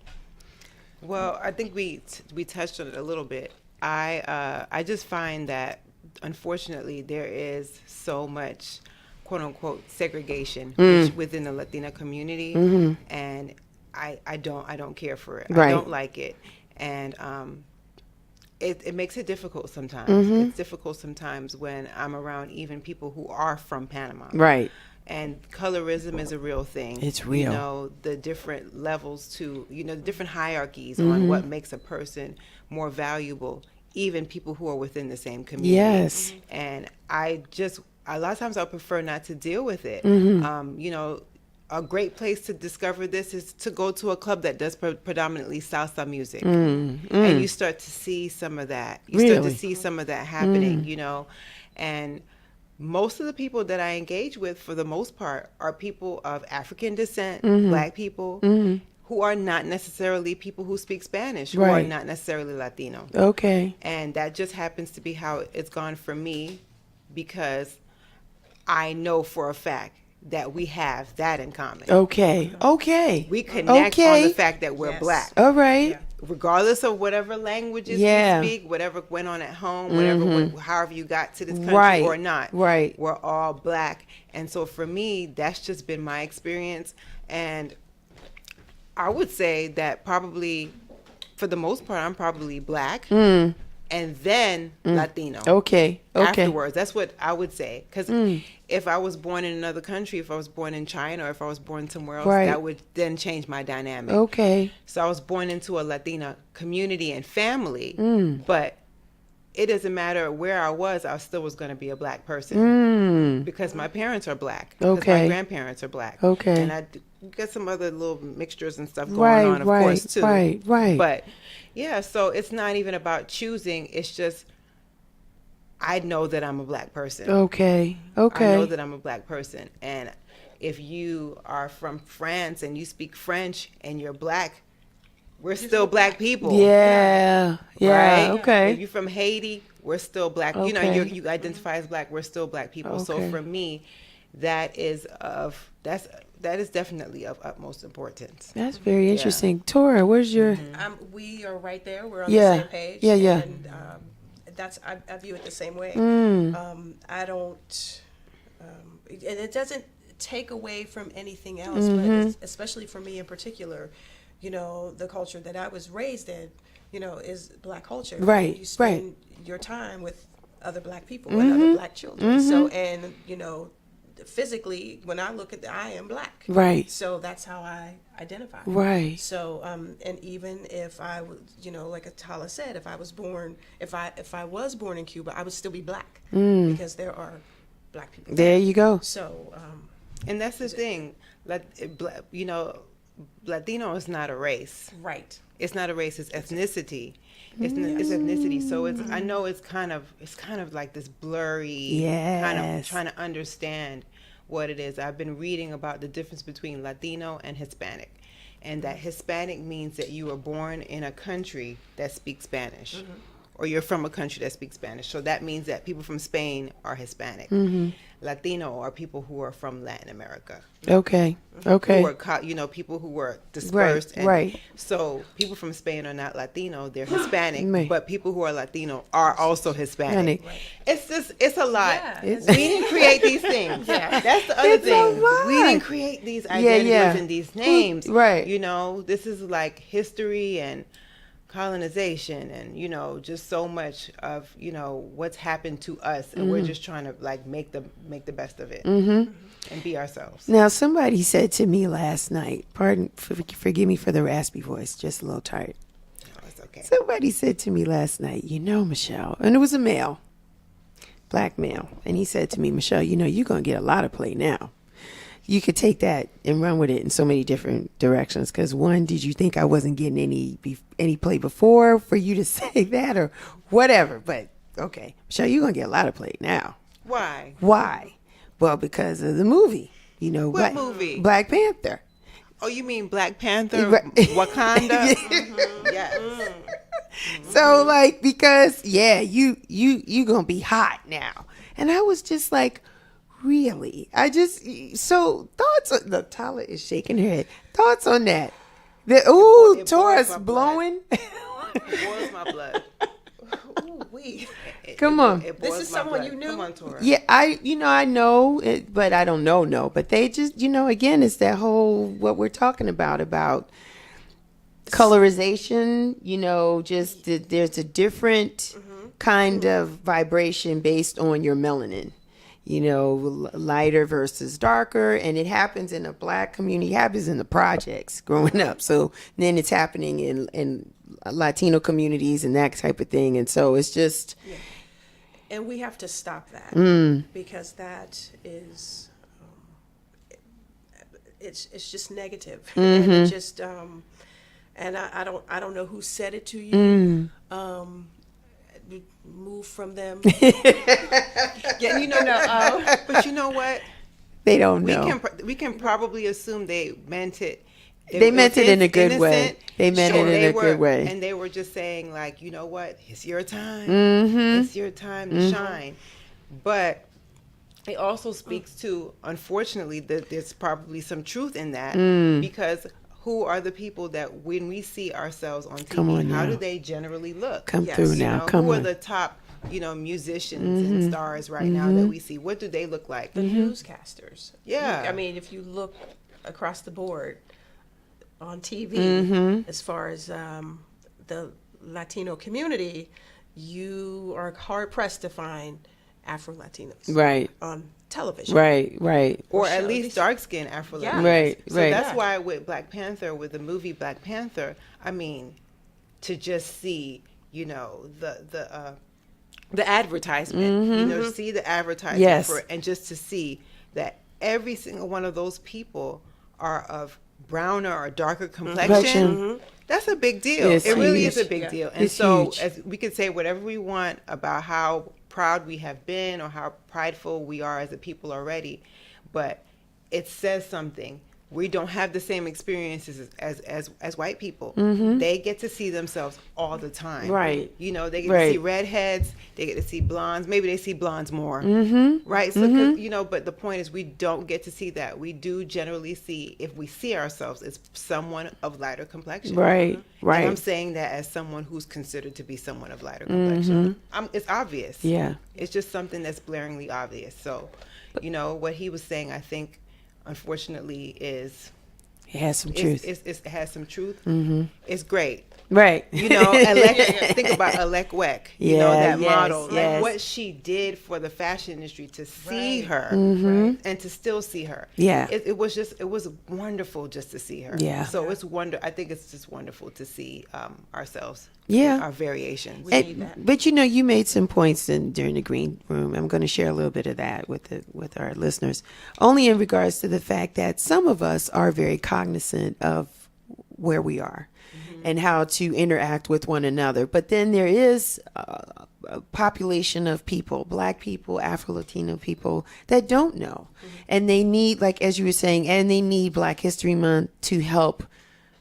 Well, I think we touched on it a little bit. I just find that, unfortunately, there is so much, quote unquote, segregation within the Latina community, and I don't care for it. Right. I don't like it, and it makes it difficult sometimes. It's difficult sometimes when I'm around even people who are from Panama. Right. And colorism is a real thing. It's real. The different levels to, the different hierarchies on what makes a person more valuable, even people who are within the same community. Yes. And a lot of times I prefer not to deal with it. A great place to discover this is to go to a club that does predominantly salsa music. And you start to see some of that. You start to see some of that happening, and most of the people that I engage with, for the most part, are people of African descent, Black people, who are not necessarily people who speak Spanish, who are not necessarily Latino. Okay. And that just happens to be how it's gone for me, because I know for a fact that we have that in common. Okay. We connect on the fact that we're Yes. black. All right. Yeah. Regardless of whatever languages Yeah. we speak, whatever went on at home, whatever, however you got to this country Right. or not, Right. we're all black. And so for me, that's just been my experience. And I would say that probably, for the most part, I'm probably black. And then Latino. Okay. Afterwards, that's what I would say. Because if I was born in another country, if I was born in China, or if I was born somewhere else, Right. that would then change my dynamic. Okay. So I was born into a Latina community and family, but it doesn't matter where I still was going to be a black person because my parents are black. Because Okay. my grandparents are black. Okay. And I get some other little mixtures and stuff going Right, on, of right, course, too. right. But yeah, so it's not even about choosing. It's just, I know that I'm a black person. Okay. I know Okay. that I'm a black person. And if you are from France and you speak French and you're black, we're still black people. Yeah. Yeah. Right? Okay. If you're from Haiti, we're still black. You know, Okay. you identify as black, we're still black people. So Okay. for me, that is definitely of utmost importance. That's very interesting. Tora, where's your? We are right there. We're on Yeah. the same page. Yeah, yeah. And I view it the same way. I don't, and it doesn't take away from anything else, but it's, especially for me in particular, you know, the culture that I was raised in, you know, is black culture. Right, You spend your time with other black people and other black children. So, and, you know, physically, when I look at I am black. Right. So that's how I identify. Right. So, and even if I was, you know, like Attallah said, if I was born in Cuba, I would still be black because there are black people There you go. So, And that's the thing. You know, Latino is not a race. right. It's not a race. It's ethnicity. It's ethnicity. So it's. I know it's kind of like this blurry. Kind of Yes. trying to understand what it is. I've been reading about the difference between Latino and Hispanic, and that Hispanic means that you were born in a country that speaks Spanish, or you're from a country that speaks Spanish. So that means that people from Spain are Hispanic. Latino are people who are from Latin America. Okay. Okay. Who are, you know, people who were dispersed. Right. So people from Spain are not Latino; they're Hispanic. Right. But people who are Latino are also Hispanic. Hispanic. It's a lot. Yeah. We didn't create these things. That's the other It's a thing. lot. We didn't create these identities yeah. and these names. Right. You know, this is like history and colonization and, you know, just so much of, you know, what's happened to us, and we're just trying to like make the best of it and be ourselves. Now, somebody said to me last night, forgive me for the raspy voice, just a little tired. No, it's okay. Somebody said to me last night, you know, Michelle, and it was a male, black male, and he said to me, Michelle, you know, you're going to get a lot of play now. You could take that and run with it in so many different directions. Because one, did you think I wasn't getting any play before for you to say that or whatever? But okay, Michelle, you're going to get a lot of play now. Why? Why? Well, because of the movie. You know, What movie? Black Panther. Oh, you mean Black Panther, Right. Wakanda? Yes. So like, because you gonna be hot now. And I was just like, really? So thoughts on, the Attallah is shaking her head. Thoughts on that? It Taurus boils my blood. blowing. It boils my blood. Ooh, wee. Come on. It This boils is my someone blood. you knew? Come on, Tora. Yeah, I know it, but I don't know. No, but they just, again, it's that whole, what we're talking about colorization, just there's a different kind of vibration based on your melanin, lighter versus darker. And it happens in the black community, it happens in the projects growing up. So then it's happening in Latino communities and that type of thing. And so it's just... Yeah. And we have to stop that because that is, it's just negative, and it just, and I don't know who said it to you. Move from them. Yeah, but you know what? They don't know. We can probably assume they meant it. They meant it in a good way. Innocent. They meant it in a good way. And they were just saying, like, you know what? It's your time. Mm-hmm. It's your time to shine. But it also speaks to, unfortunately, that there's probably some truth in that, because who are the people that when we see ourselves on TV, Come on how now. do they generally look? Come Yes. through You now. know, Come who are on. the top, musicians and stars right now that we see? What do they look like? The newscasters. Yeah. I mean, if you look across the board on TV, as far as the Latino community, you are hard pressed to find Afro-Latinos Right. on television. Right. Right. Or Or at shows. least dark-skinned Afro-Latinos. Yeah. Right, So right. that's why with Black Panther, with the movie Black Panther, I mean, to just see, the advertisement, see the advertisement Yes. for it, and just to see that every single one of those people are of browner or darker complexion. That's a big deal. It's It really huge. is a big Yeah. deal. And It's so huge. as we could say whatever we want about how proud we have been or how prideful we are as a people already, but it says something. We don't have the same experiences as white people. They get to see themselves all the time. Right. They get to Right. see redheads. They get to see blondes. Maybe they see blondes more. Right. So, 'cause, but the point is we don't get to see that. We do generally see, if we see ourselves as someone of lighter complexion. Right. Right. And I'm saying that as someone who's considered to be someone of lighter complexion. It's obvious. Yeah. It's just something that's blaringly obvious. So, what he was saying, I think, unfortunately, is It has some truth. it has some truth. It's great. Right. Think about Alec Weck, that yes, model, yes. like what she did for the fashion industry to see Right. her and to still see her. Yeah. It was wonderful just to see her. Yeah. So I think it's just wonderful to see ourselves. Yeah. Our variations. We need that. But you made some points during the green room. I'm going to share a little bit of that with our listeners, only in regards to the fact that some of us are very cognizant of where we are and how to interact with one another. But then there is a population of people, Black people, Afro-Latino people, that don't know. And they need, like as you were saying, and they need Black History Month to help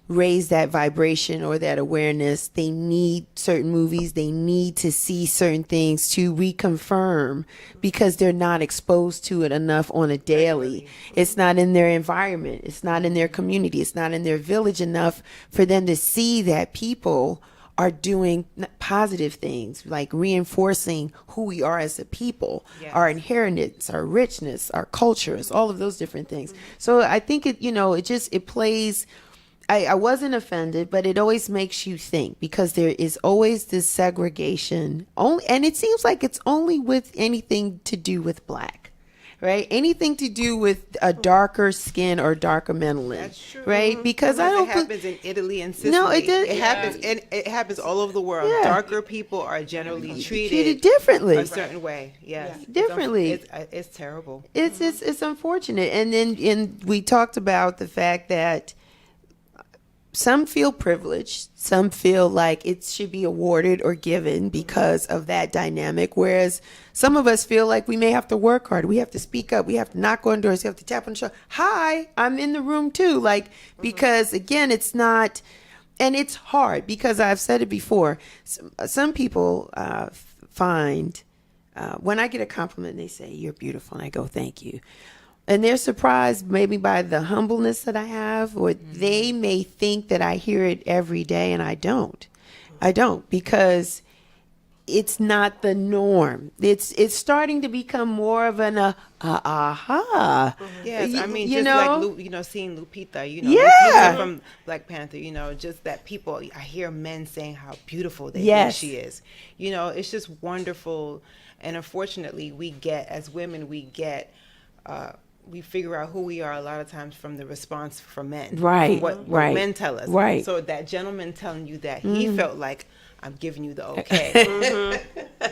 raise that vibration or that awareness. They need certain movies. They need to see certain things to reconfirm because they're not exposed to it enough on a daily. It's not in their environment. It's not in their community. It's not in their village enough for them to see that people are doing positive things, like reinforcing who we are as a people, our inheritance, our richness, our cultures, all of those different things. So I think it plays. I wasn't offended, but it always makes you think because there is always this segregation and it seems like it's only with anything to do with Black, right? Anything to do with a darker skin or darker melanin, That's true. right? Because I don't it happens in Italy and Sicily. No, it does- It happens, and it happens all over the world. Yeah. Darker people are generally treated differently. a certain way. Yes, Differently. It's terrible. It's unfortunate. And then we talked about the fact that some feel privileged, some feel like it should be awarded or given because of that dynamic, whereas some of us feel like we may have to work hard. We have to speak up. We have to knock on doors. We have to tap on the shoulder. Hi, I'm in the room too. Because again, it's not, and it's hard because I've said it before. Some people find when I get a compliment, they say, "You're beautiful," and I go, "Thank you." And they're surprised maybe by the humbleness that I have, or they may think that I hear it every day, and I don't. I don't, because it's not the norm. It's starting to become more of an aha. Yes, I mean, you just know? like seeing Lupita, Yeah. Lupita from Black Panther, just that people, I hear men saying how beautiful they Yes. think she is. It's just wonderful. And unfortunately, as women, we figure out who we are a lot of times from the response from men. Right, From what right, men tell us. right. So that gentleman telling you that he felt like, I'm giving you the okay.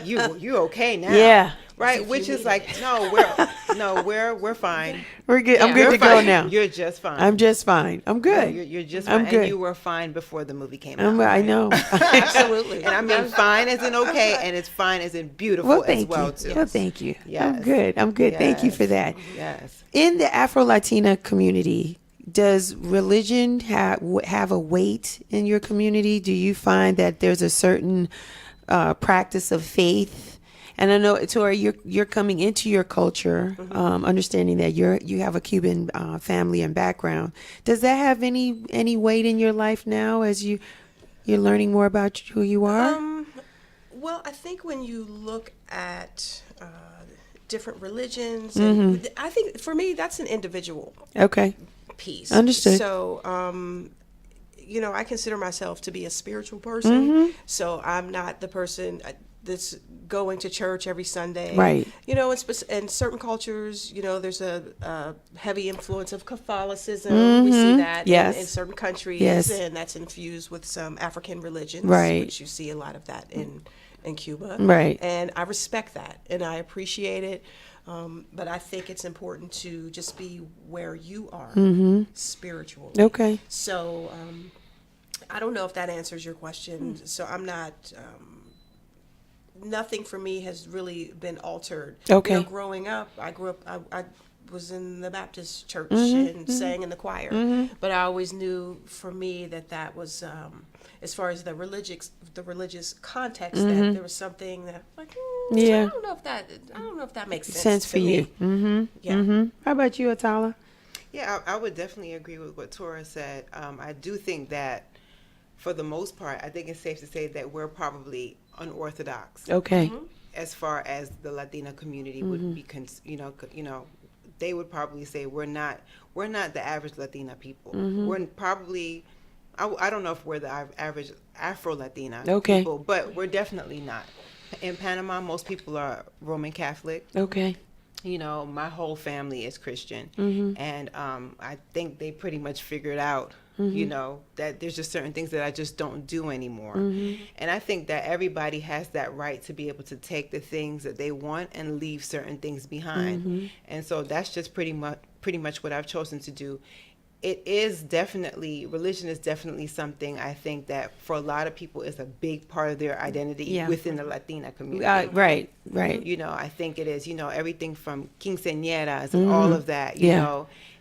You're okay now. Yeah. Right, which is like, we're fine. We're good. I'm Yeah. good You're to go fine. now. You're just fine. I'm just fine. I'm good. You're just I'm fine. good. And you were fine before the movie came out. I know. Absolutely. And I mean fine as in okay, and it's fine as in beautiful Well, as thank well you. too. Well, thank you. Yes. I'm good. I'm good. Thank you for that. Yes. In the Afro-Latina community, does religion have a weight in your community? Do you find that there's a certain practice of faith And I know, Tora, you're coming into your culture, understanding that you have a Cuban family and background. Does that have any weight in your life now as you're learning more about who you are? Well, I think when you look at different religions, and I think for me that's an individual piece. Understood. So, I consider myself to be a spiritual person. So I'm not the person that's going to church every Sunday. Right. In certain cultures, there's a heavy influence of Catholicism. We see that in certain countries, and that's infused with some African religions, which you see a lot of that in Cuba. Right. And I respect that and I appreciate it. But I think it's important to just be where you are spiritually. Okay. So I don't know if that answers your question. So I'm not, nothing for me has really been altered. Okay. Growing up, I was in the Baptist church and sang in the choir. But I always knew for me that was, as far as the religious context, that there was something that like, I don't know if that makes sense for you. How about you, Attallah? Yeah, I would definitely agree with what Tora said. I do think that for the most part, I think it's safe to say that we're probably unorthodox. Okay. As far as the Latina community would be, they would probably say we're not the average Latina people. We're probably, I don't know if we're the average Afro-Latina people, but we're definitely not. In Panama, most people are Roman Catholic. Okay. My whole family is Christian, and I think they pretty much figured out, that there's just certain things that I just don't do anymore. And I think that everybody has that right to be able to take the things that they want and leave certain things behind. And so that's just pretty much what I've chosen to do. Religion is definitely something I think that for a lot of people is a big part of their identity within the Latina community. Right. I think it is, everything from quinceañeras and all of that,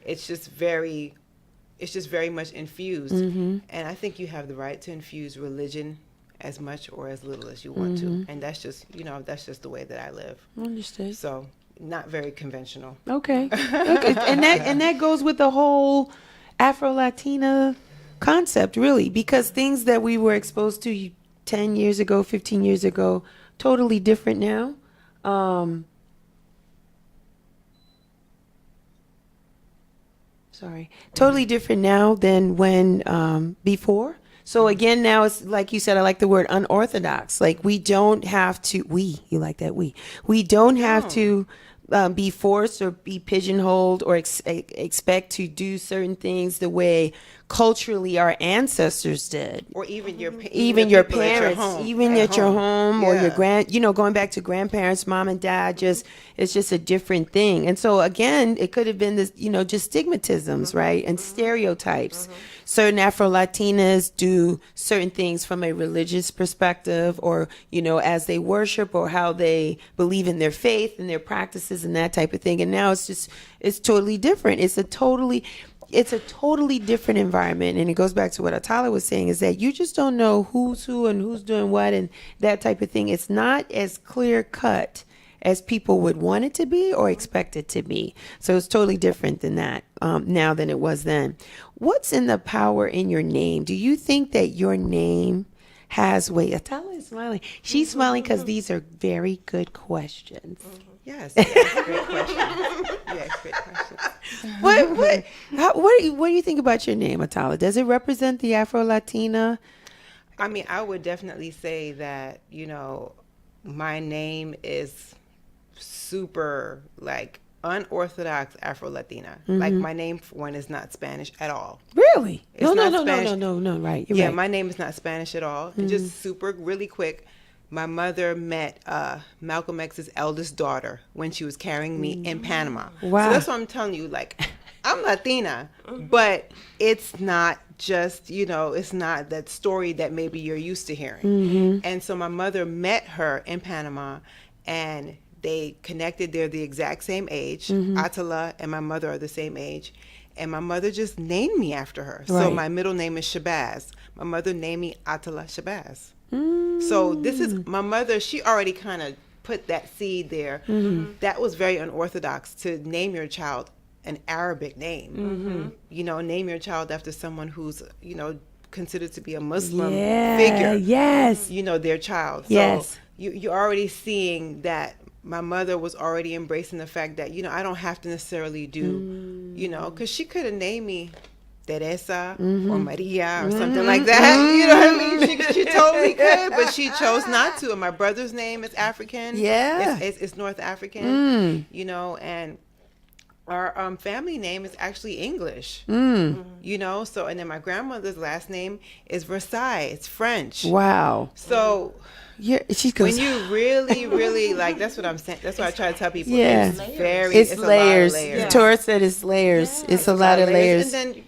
it's just very much infused. And I think you have the right to infuse religion as much or as little as you want to. And that's just, that's just the way that I live. Understood. So not very conventional. Okay. And that goes with the whole Afro-Latina concept, really, because things that we were exposed to 10 years ago, 15 years ago, totally different now. Totally different now than when before. So again, now it's like you said, I like the word unorthodox. Like we don't have to, you like that we don't have to be forced or be pigeonholed or expect to do certain things the way culturally our ancestors did, or even your parents, even at your home, or your going back to grandparents, mom and dad. It's just a different thing. And so again, it could have been this, just stigmatisms, right, and stereotypes. Certain Afro-Latinas do certain things from a religious perspective, or as they worship, or how they believe in their faith and their practices and that type of thing. And now it's totally different. It's a totally different environment. And it goes back to what Attallah was saying, is that you just don't know who's who and who's doing what and that type of thing. It's not as clear cut as people would want it to be or expect it to be. So it's totally different than that now than it was then. What's in the power in your name? Do you think that your name has weight? Attallah is smiling. She's smiling because these are very good questions. Yes, great question. Yes, great question. What do you think about your name, Attallah? Does it represent the Afro-Latina? I mean, I would definitely say that, my name is super unorthodox Afro-Latina. Like my name, for one, is not Spanish at all. Really? It's No, right. You're right. My name is not Spanish at all. And just super, really quick, my mother met Malcolm X's eldest daughter when she was carrying me in Panama. Wow. So that's what I'm telling you. I'm Latina, but it's not just, it's not that story that maybe you're used to hearing. And so my mother met her in Panama, and they connected. They're the exact same age. Attallah and my mother are the same age. And my mother just named me after her. Right. So my middle name is Shabazz. My mother named me Attallah Shabazz. So this is my mother. She already kind of put that seed there. That was very unorthodox to name your child an Arabic name. You know, name your child after someone who's, you know, considered to be a Muslim figure. Yes. You know, their child. Yes. So you're already seeing that my mother was already embracing the fact that, you know, I don't have to necessarily do, you know, because she could have named me Teresa or Maria or something like that. You know what I mean? She totally could, but she chose not to. And my brother's name is African. Yeah. It's North African, you know, and our family name is actually English, you know. So, and then my grandmother's last name is Versailles. It's French. Wow. So, she goes, when you really, really like, that's what I'm saying. That's what I try to tell people. Yeah. It's very, it's a lot of layers. layers. Tora said it's layers. It's a lot of layers. And then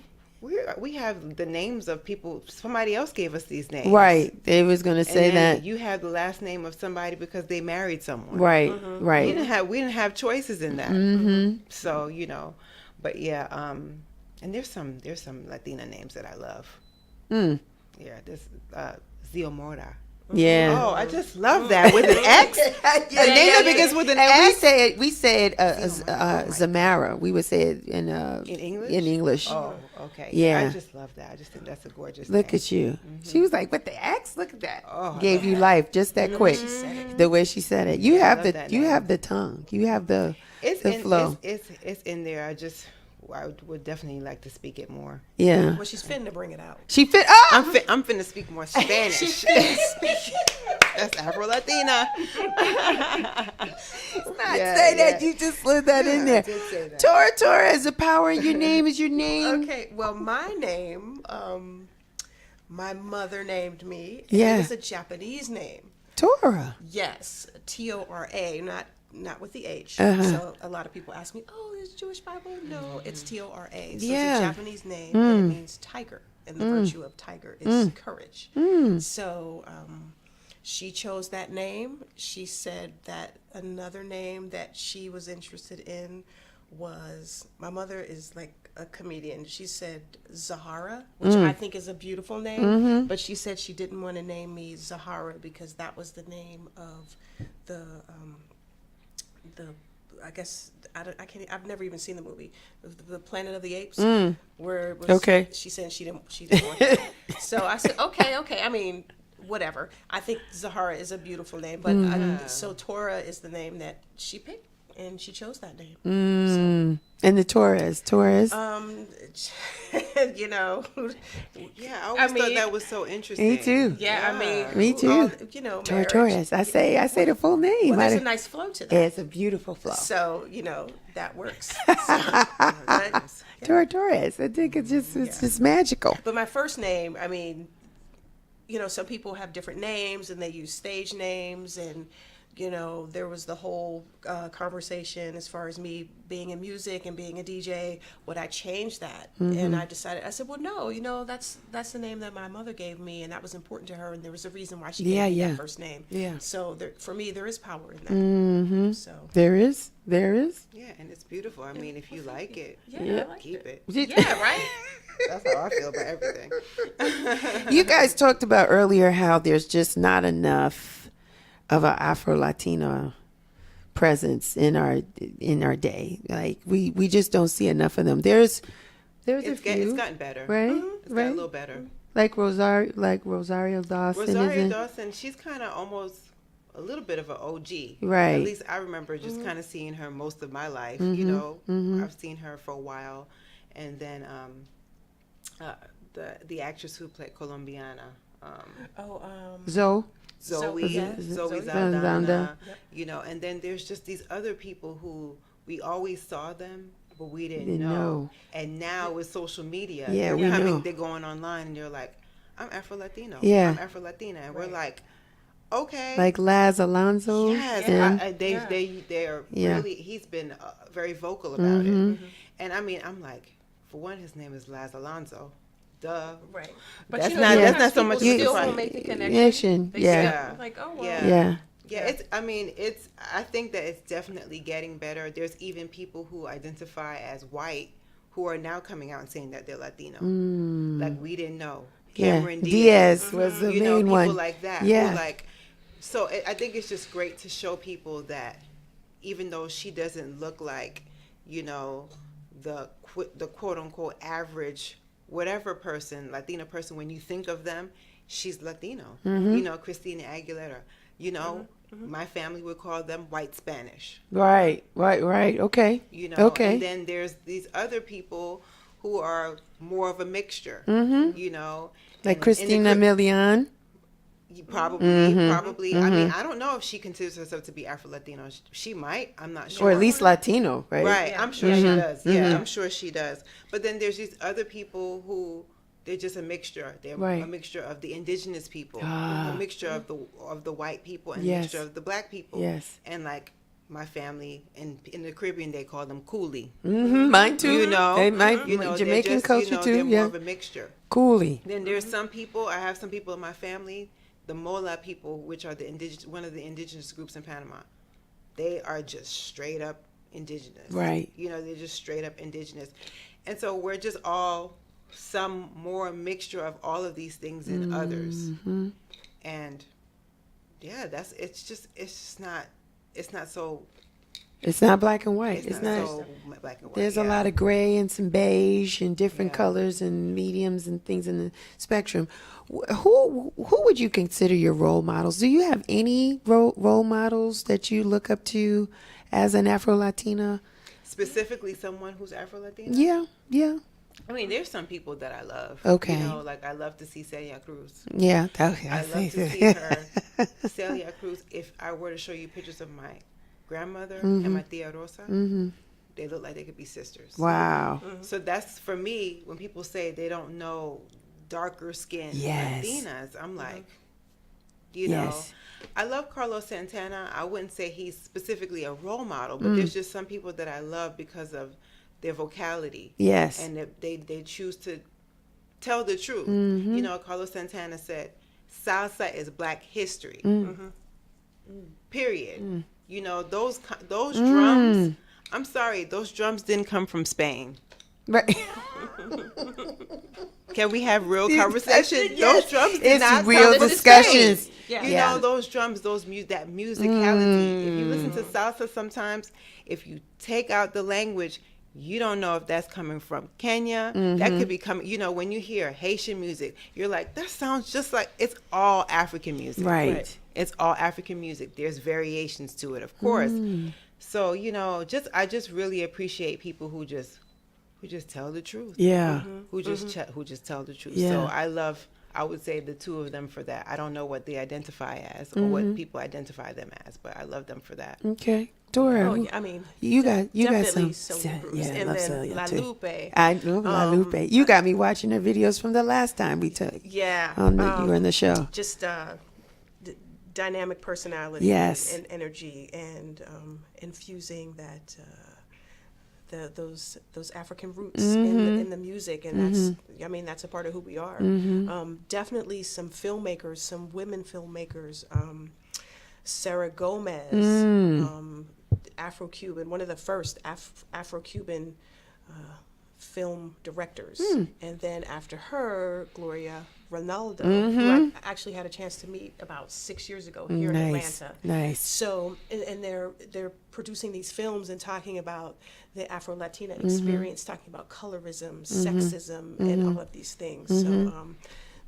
we have the names of people. Somebody else gave us these names. Right. They was going to say and then that. you have the last name of somebody because they married someone. Right. Right. We didn't have choices in that. So, you know, but yeah, and there's some Latina names that I love. Yeah, there's Ziomora. Yeah. Oh, I just love that with an X. A name that begins with an X. We said Zamara. We would say it in English. In English. Oh, okay. Yeah. I just love that. I just think that's a gorgeous Look name. at you. She was like, "With the X, look at that." Oh, Gave you life just that quick. The way she said it. You have love that name. the tongue. You have the flow. It's in there. I would definitely like to speak it more. Yeah. Well, she's finna bring it out. She fit. I'm finna speak more Spanish. That's Afro-Latina. Say that. You just slid that in there. I did say that. Tora is a power in your name. Is your name? Okay, well, my name, my mother named me. Yeah. It's a Japanese name. Tora. Yes, Tora, not with the H. Uh-huh. So a lot of people ask me, "Oh, is Jewish Bible?" No, it's Tora. So Yeah. it's a Japanese name, and it means tiger, and the virtue of tiger is courage. So she chose that name. She said that another name that she was interested in was, my mother is like a comedian. She said Zahara, which I think is a beautiful name, but she said she didn't want to name me Zahara because that was the name of the I guess I can't. I've never even seen the movie, the Planet of the Apes, where it was, Okay. She said she didn't want that. So I said okay. I mean, whatever. I think Zahara is a beautiful name, but so Tora is the name that she picked, and she chose that name. And the Torres. You know. Yeah, I always thought that was so interesting. Me too. Yeah, I mean, Me too. you know, Tora marriage. Torres. I say the full name. Well, there's a nice flow to that. It's a beautiful flow. So, you know, that works. But, Tora Torres. I think it's just magical. but my first name, I mean, you know, some people have different names and they use stage names, and you know, there was the whole conversation as far as me being in music and being a DJ. Would I change that? And I decided, I said, well, no, you know, that's the name that my mother gave me, and that was important to her, and there was a reason why she gave me that first name. Yeah. So for me, there is power in that. So There is. Yeah, and it's beautiful. I mean, if you like it, yeah, I like keep it. Yeah, right. That's how I feel about everything. You guys talked about earlier how there's just not enough of an Afro-Latino presence in our day. Like we just don't see enough of them. There's a few. It's gotten better. Right? It's gotten a little better. Like Rosario Dawson. Rosario Dawson, she's kind of almost a little bit of an OG. Right. At least I remember just kind of seeing her most of my life. You know, I've seen her for a while, and then the actress who played Colombiana. Zoe. Zoe Saldana. Saldana, you know, and then there's just these other people who we always saw them, but we didn't know. And now with social media, Yeah, we know. they're going online and they're like, I'm Afro-Latino. Yeah. I'm Afro-Latina. And we're like, okay. Like Laz Alonso. Yes, and- they're Yeah. really, he's been very vocal about it. And I mean, I'm like, for one, his name is Laz Alonso. Duh. Right. That's you know, not- sometimes that's not so much people of a still surprise. will make the connection. Connection, They yeah. say, like, oh, well. Yeah. Yeah. I think that it's definitely getting better. There's even people who identify as white who are now coming out and saying that they're Latino. Like we didn't know. Yeah. Cameron Diaz was the you know, main people one. like that. Yeah. Who like So I think it's just great to show people that even though she doesn't look like, you know, the quote unquote average whatever person, Latina person, when you think of them, she's Latino. You know, Christina Aguilera. You know, my family would call them white Spanish. Right. Okay. You know, okay. and then there's these other people who are more of a mixture. You know, Like and Christina Milian. Probably. I mean, I don't know if she considers herself to be Afro-Latino. She might. I'm not sure. Or at least Latino, right? Right. Yeah. I'm sure she does. Yeah, I'm sure she does. But then there's these other people who they're just a mixture. They're Right. a mixture of the indigenous people, a mixture of the white people, and a Yes. mixture of the black people. Yes. And like my family in the Caribbean, they call them coolie. Mine too. You know, Jamaican they're just, culture too. They're more Yeah. of a mixture. Coolie. Then there's some people. I have some people in my family, the Mola people, which are one of the indigenous groups in Panama. They are just straight up indigenous. Right. You know, they're just straight up indigenous, and so we're just all some more mixture of all of these things and others. And yeah, it's not so. It's not black and white. It's not so black and white. There's a lot of gray and some beige and different colors and mediums and things in the spectrum. Who would you consider your role models? Do you have any role models that you look up to as an Afro-Latina? Specifically, someone who's Afro-Latino? Yeah. I mean, there's some people that I love. Okay. You know, like I love to see Celia Cruz. Yeah. I love to see her. Celia Cruz, if I were to show you pictures of my grandmother and my tia Rosa, they look like they could be sisters. Wow. So that's, for me, when people say they don't know darker skinned Yes. Latinas, I'm like, you know, I love Carlos Santana. I wouldn't say he's specifically a role model, but there's just some people that I love because of their vocality. Yes. And they choose to tell the truth. You know, Carlos Santana said, salsa is black history. Period. You know, those drums, I'm sorry, those drums didn't come from Spain. Right. Can we have real conversation? Yes. Those drums did It's not real come from discussions. Spain. Yeah. You know, those drums, that musicality. If you listen to salsa sometimes, if you take out the language, you don't know if that's coming from Kenya. That could be coming, you know, when you hear Haitian music, you're like, that sounds just like, it's all African music. Right. It's all African music. There's variations to it, of course. So, you know, I just really appreciate people who just tell the truth. Yeah. Who just tell the truth. Yeah. So I would say the two of them for that. I don't know what they identify as or what people identify them as, but I love them for that. Okay. Dora. Oh, yeah, I mean, you got definitely some. Celia Cruz. Yeah, I And love then Celia La too. Lupe. I love La Lupe. You got me watching her videos from the last time we took. Yeah. You were in the show. Just dynamic personality Yes. and energy, and infusing that those African roots in the music, and that's a part of who we are. Definitely some filmmakers, some women filmmakers, Sarah Gomez, Afro-Cuban, one of the first Afro-Cuban film directors, and then after her, Gloria Ronaldo, who I actually had a chance to meet about 6 years ago here in Atlanta. Nice. So, and they're producing these films and talking about the Afro-Latina experience, talking about colorism, sexism, and all of these things. So,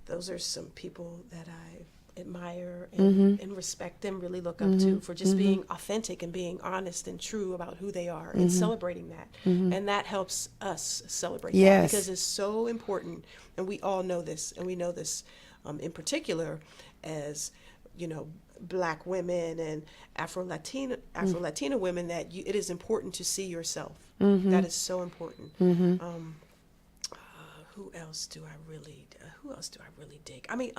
those are some people that I admire and respect them, really look up to for just being authentic and being honest and true about who they are and celebrating that. And that helps us celebrate that, because it's so important. And we all know this, and we know this in particular as, you know, Black women and Afro-Latina women, that it is important to see yourself. That is so important. Who else do I really dig? I mean,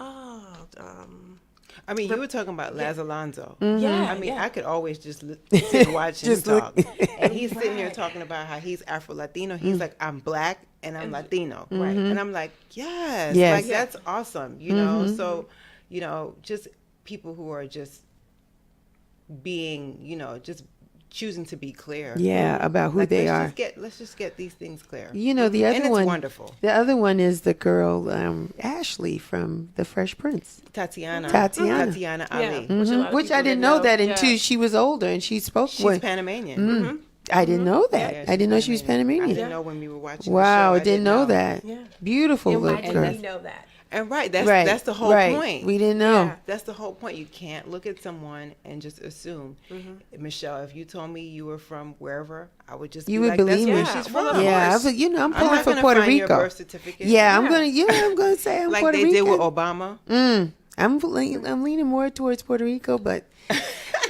you were talking about Laz Alonso. Yeah. I mean, I could always just sit and watch him talk. And he's sitting here talking about how he's Afro-Latino. He's like, I'm Black and I'm Latino. Right. And I'm like, yes. Like, that's awesome, you know? So, you know, just people who are just being, you know, just choosing to be clear. Yeah, about who Like, they are. Let's just get these things clear. You know, the other and it's one, wonderful. The other one is the girl Ashley from The Fresh Prince. Tatiana Yeah. Ali. Which I didn't know that until she was older and she spoke. She's Panamanian. I didn't know that. Yeah, I didn't know she was Panamanian. I didn't know when we were watching. Wow, the show. I didn't know that. Yeah. Beautiful And why little did girl. we know that? And that's the whole point. We didn't know. Yeah. That's the whole point. You can't look at someone and just assume. Michelle, if you told me you were from wherever, I would just You be would like, believe that's where me. she's Well, from. of Yeah, course. I'm I'm pulling not for gonna Puerto find your Rico. birth certificate. Yeah, I'm gonna say I'm like Puerto they Rican. did with Obama. I'm leaning more towards Puerto Rico, but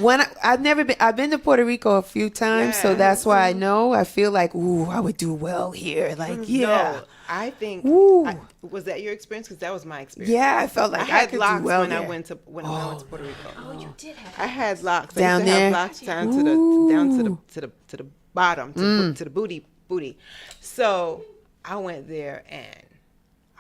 I've been to Puerto Rico a few times, so Yes. that's why I know. I feel like, ooh, I would do well here. Like, yeah, No, I think. Ooh. Was that your experience? Because that was my experience. yeah, I felt like I had could locks do well when there. I went to when I went to Puerto Rico. Oh, you did have I had locks. I Down used to there? have locks down to the bottom to the booty. So I went there and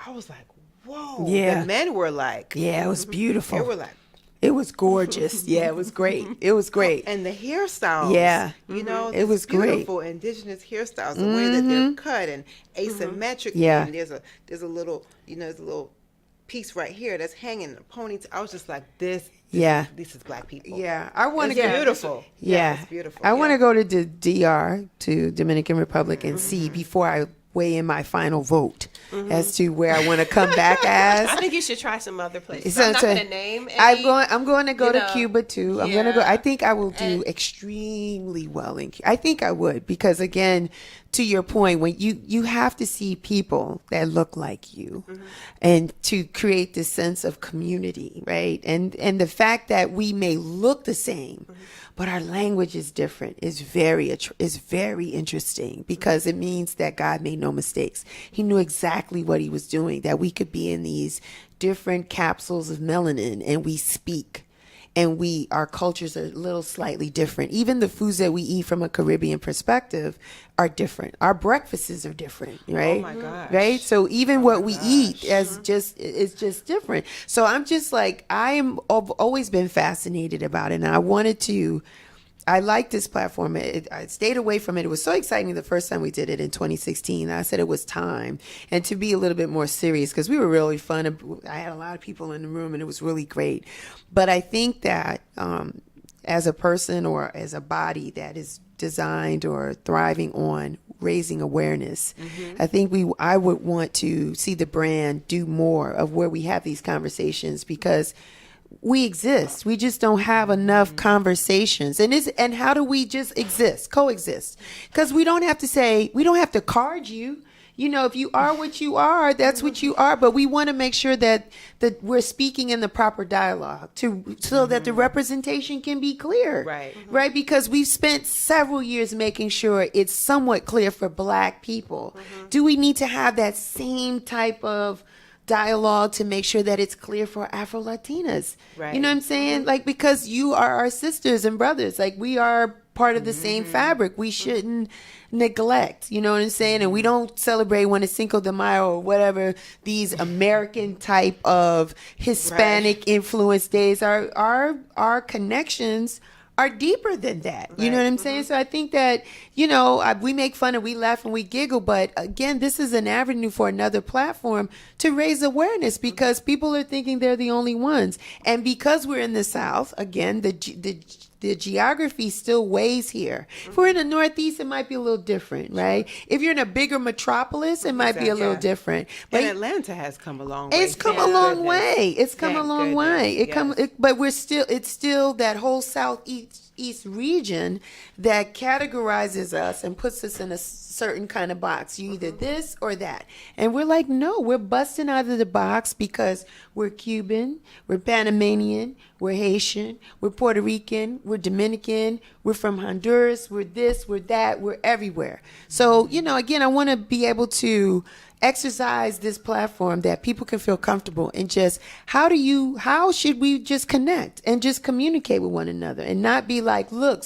I was like, whoa. Yeah. The men were like, Yeah, it was beautiful. they were like, It was gorgeous. Yeah, it was great. It was great. and the hairstyles. Yeah. You know, It was great. beautiful indigenous hairstyles, the way that they're cut and asymmetric. Yeah. And there's a little, there's a little piece right here that's hanging in a ponytail. I was just like, this is black people. Yeah, I want to It's go. beautiful. Yeah, it's beautiful. I want to go to the DR, to Dominican Republic, and see before I weigh in my final vote as to where I want to come back as. I think you should try some other places. So- I'm not so going to name any. I'm going to go to know, Cuba too. I'm going to go. yeah. I think I will do extremely well in Cuba. I think I would, because again, to your point, when you have to see people that look like you, and to create this sense of community, right? And the fact that we may look the same, but our language is different is very interesting, because it means that God made no mistakes. He knew exactly what he was doing, that we could be in these different capsules of melanin and we speak. And our cultures are a little slightly different. Even the foods that we eat from a Caribbean perspective are different. Our breakfasts are different, right? Oh my gosh. Right? So even what we eat is just different. So I'm just like, I've always been fascinated about it. And I like this platform. I stayed away from it. It was so exciting the first time we did it in 2016. I said it was time, and to be a little bit more serious, because we were really fun. I had a lot of people in the room, and it was really great. But I think that as a person or as a body that is designed or thriving on raising awareness, I think I would want to see the brand do more of where we have these conversations, because we exist. We just don't have enough conversations. And how do we just exist, coexist? Because we don't have to card you. You know, if you are what you are, that's what you are. But we want to make sure that we're speaking in the proper dialogue so that the representation can be clear. Right. Right? Because we've spent several years making sure it's somewhat clear for Black people. Do we need to have that same type of dialogue to make sure that it's clear for Afro-Latinas? Right. You know what I'm saying? Like, because you are our sisters and brothers. Like, we are part of the same fabric. We shouldn't neglect, you know what I'm saying? And we don't celebrate when it's Cinco de Mayo or whatever these American type of Hispanic influence days are. Our connections are deeper than that. You know what I'm saying? So I think that, we make fun and we laugh and we giggle, but again, this is an avenue for another platform to raise awareness, because people are thinking they're the only ones. And because we're in the South, again, the geography still weighs here. If we're in the Northeast, it might be a little different, right? If you're in a bigger metropolis, it might be a little different. But And Atlanta has come a long way. it's come a Thank long goodness. way. It's come a Thank long goodness. way. Yes. But it's still that whole Southeast region that categorizes us and puts us in a certain kind of box. You either this or that. And we're like, no, we're busting out of the box because we're Cuban, we're Panamanian, we're Haitian, we're Puerto Rican, we're Dominican, we're from Honduras, we're this, we're that, we're everywhere. So, again, I want to be able to exercise this platform that people can feel comfortable in just how should we just connect and just communicate with one another and not be like, look,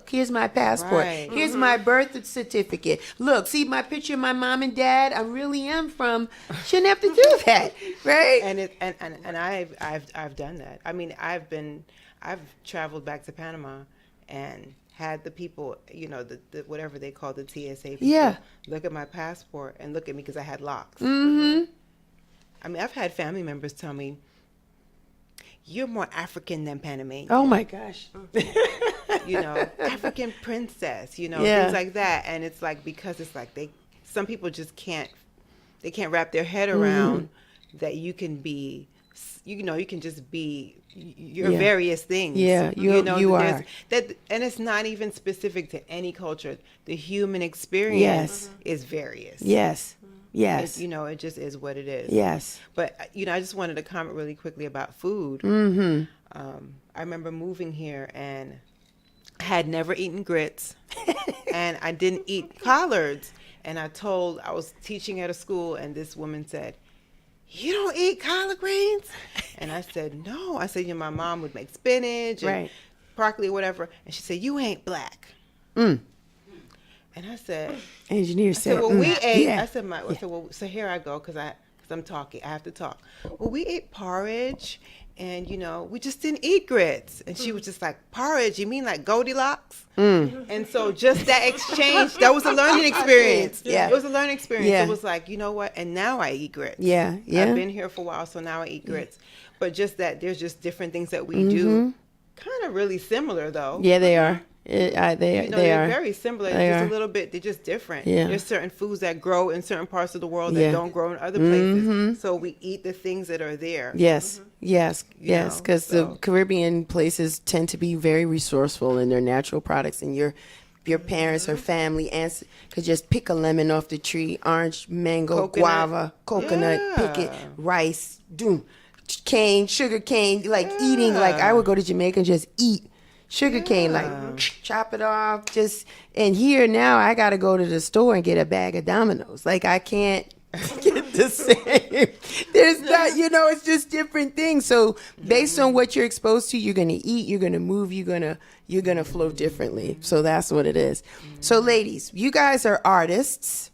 here's my passport. Right. Here's my birth certificate. Look, see my picture of my mom and dad. I really am from. Shouldn't have to do that, right? And I've done that. I mean, I've traveled back to Panama and had the people, the whatever they call the TSA people, look at my passport and look at me because I had locks. I mean, I've had family members tell me, "You're more African than Panamanian." Oh my gosh. African princess, things like that. And it's like, because it's like some people just can't wrap their head around that you can be, you can just be your various things. Yeah, you are. That, and it's not even specific to any culture. The human experience is various. Yes. Yes. It just is what it is. Yes. But, I just wanted to comment really quickly about food. I remember moving here and I had never eaten grits and I didn't eat collards. And I was teaching at a school and this woman said, "You don't eat collard greens?" And I said, "No." I said, my mom would make spinach and broccoli or whatever. And she said, "You ain't black." And I said, engineer said, "Well, we ate." Yeah. I said, "Well, so here I go because I'm talking. I have to talk." "Well, we ate porridge, and we just didn't eat grits." And she was just like, "Porridge? You mean like Goldilocks?" And so just that exchange, that was a learning experience. Yeah, it was a learning experience. Yeah. It was like, you know what? And now I eat grits. Yeah, yeah. I've been here for a while, so now I eat grits. But just that there's just different things that we do, kind of really similar though. Yeah, they are. They they're are very similar. Just a little bit. They're just different. Yeah. There's certain foods that grow in certain parts of the world that don't grow in other places. So we eat the things that are there. Yes, yes, yes. Because the Caribbean places tend to be very resourceful in their natural products, and your parents or family aunts could just pick a lemon off the tree, orange, mango, guava, coconut, pick it, rice, cane, sugar cane, like eating. Like I would go to Jamaica and just eat sugar cane, like chop it off. And here now I got to go to the store and get a bag of Dominoes. Like I can't get the same. There's not, it's just different things. So based on what you're exposed to, you're going to eat, you're going to move, you're going to flow differently. So that's what it is. So ladies, you guys are artists.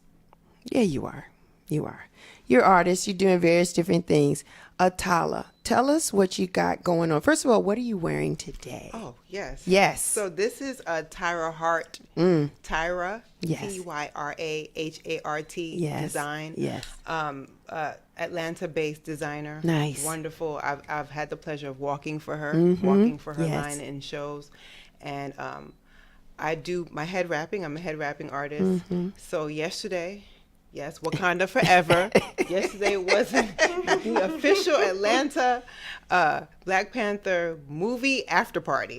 Yeah, you are. You are. You're artists. You're doing various different things. Attallah, tell us what you got going on. First of all, what are you wearing today? Oh, yes. Yes. So this is a Tyra Hart, Tyra, yes. Tyrahart yes. design. Yes. Atlanta-based designer. Nice. Wonderful. I've had the pleasure of walking for her yes. line in shows. And I do my head wrapping. I'm a head wrapping artist. So yesterday... Yes, Wakanda Forever. Yesterday was the official Atlanta Black Panther movie after party.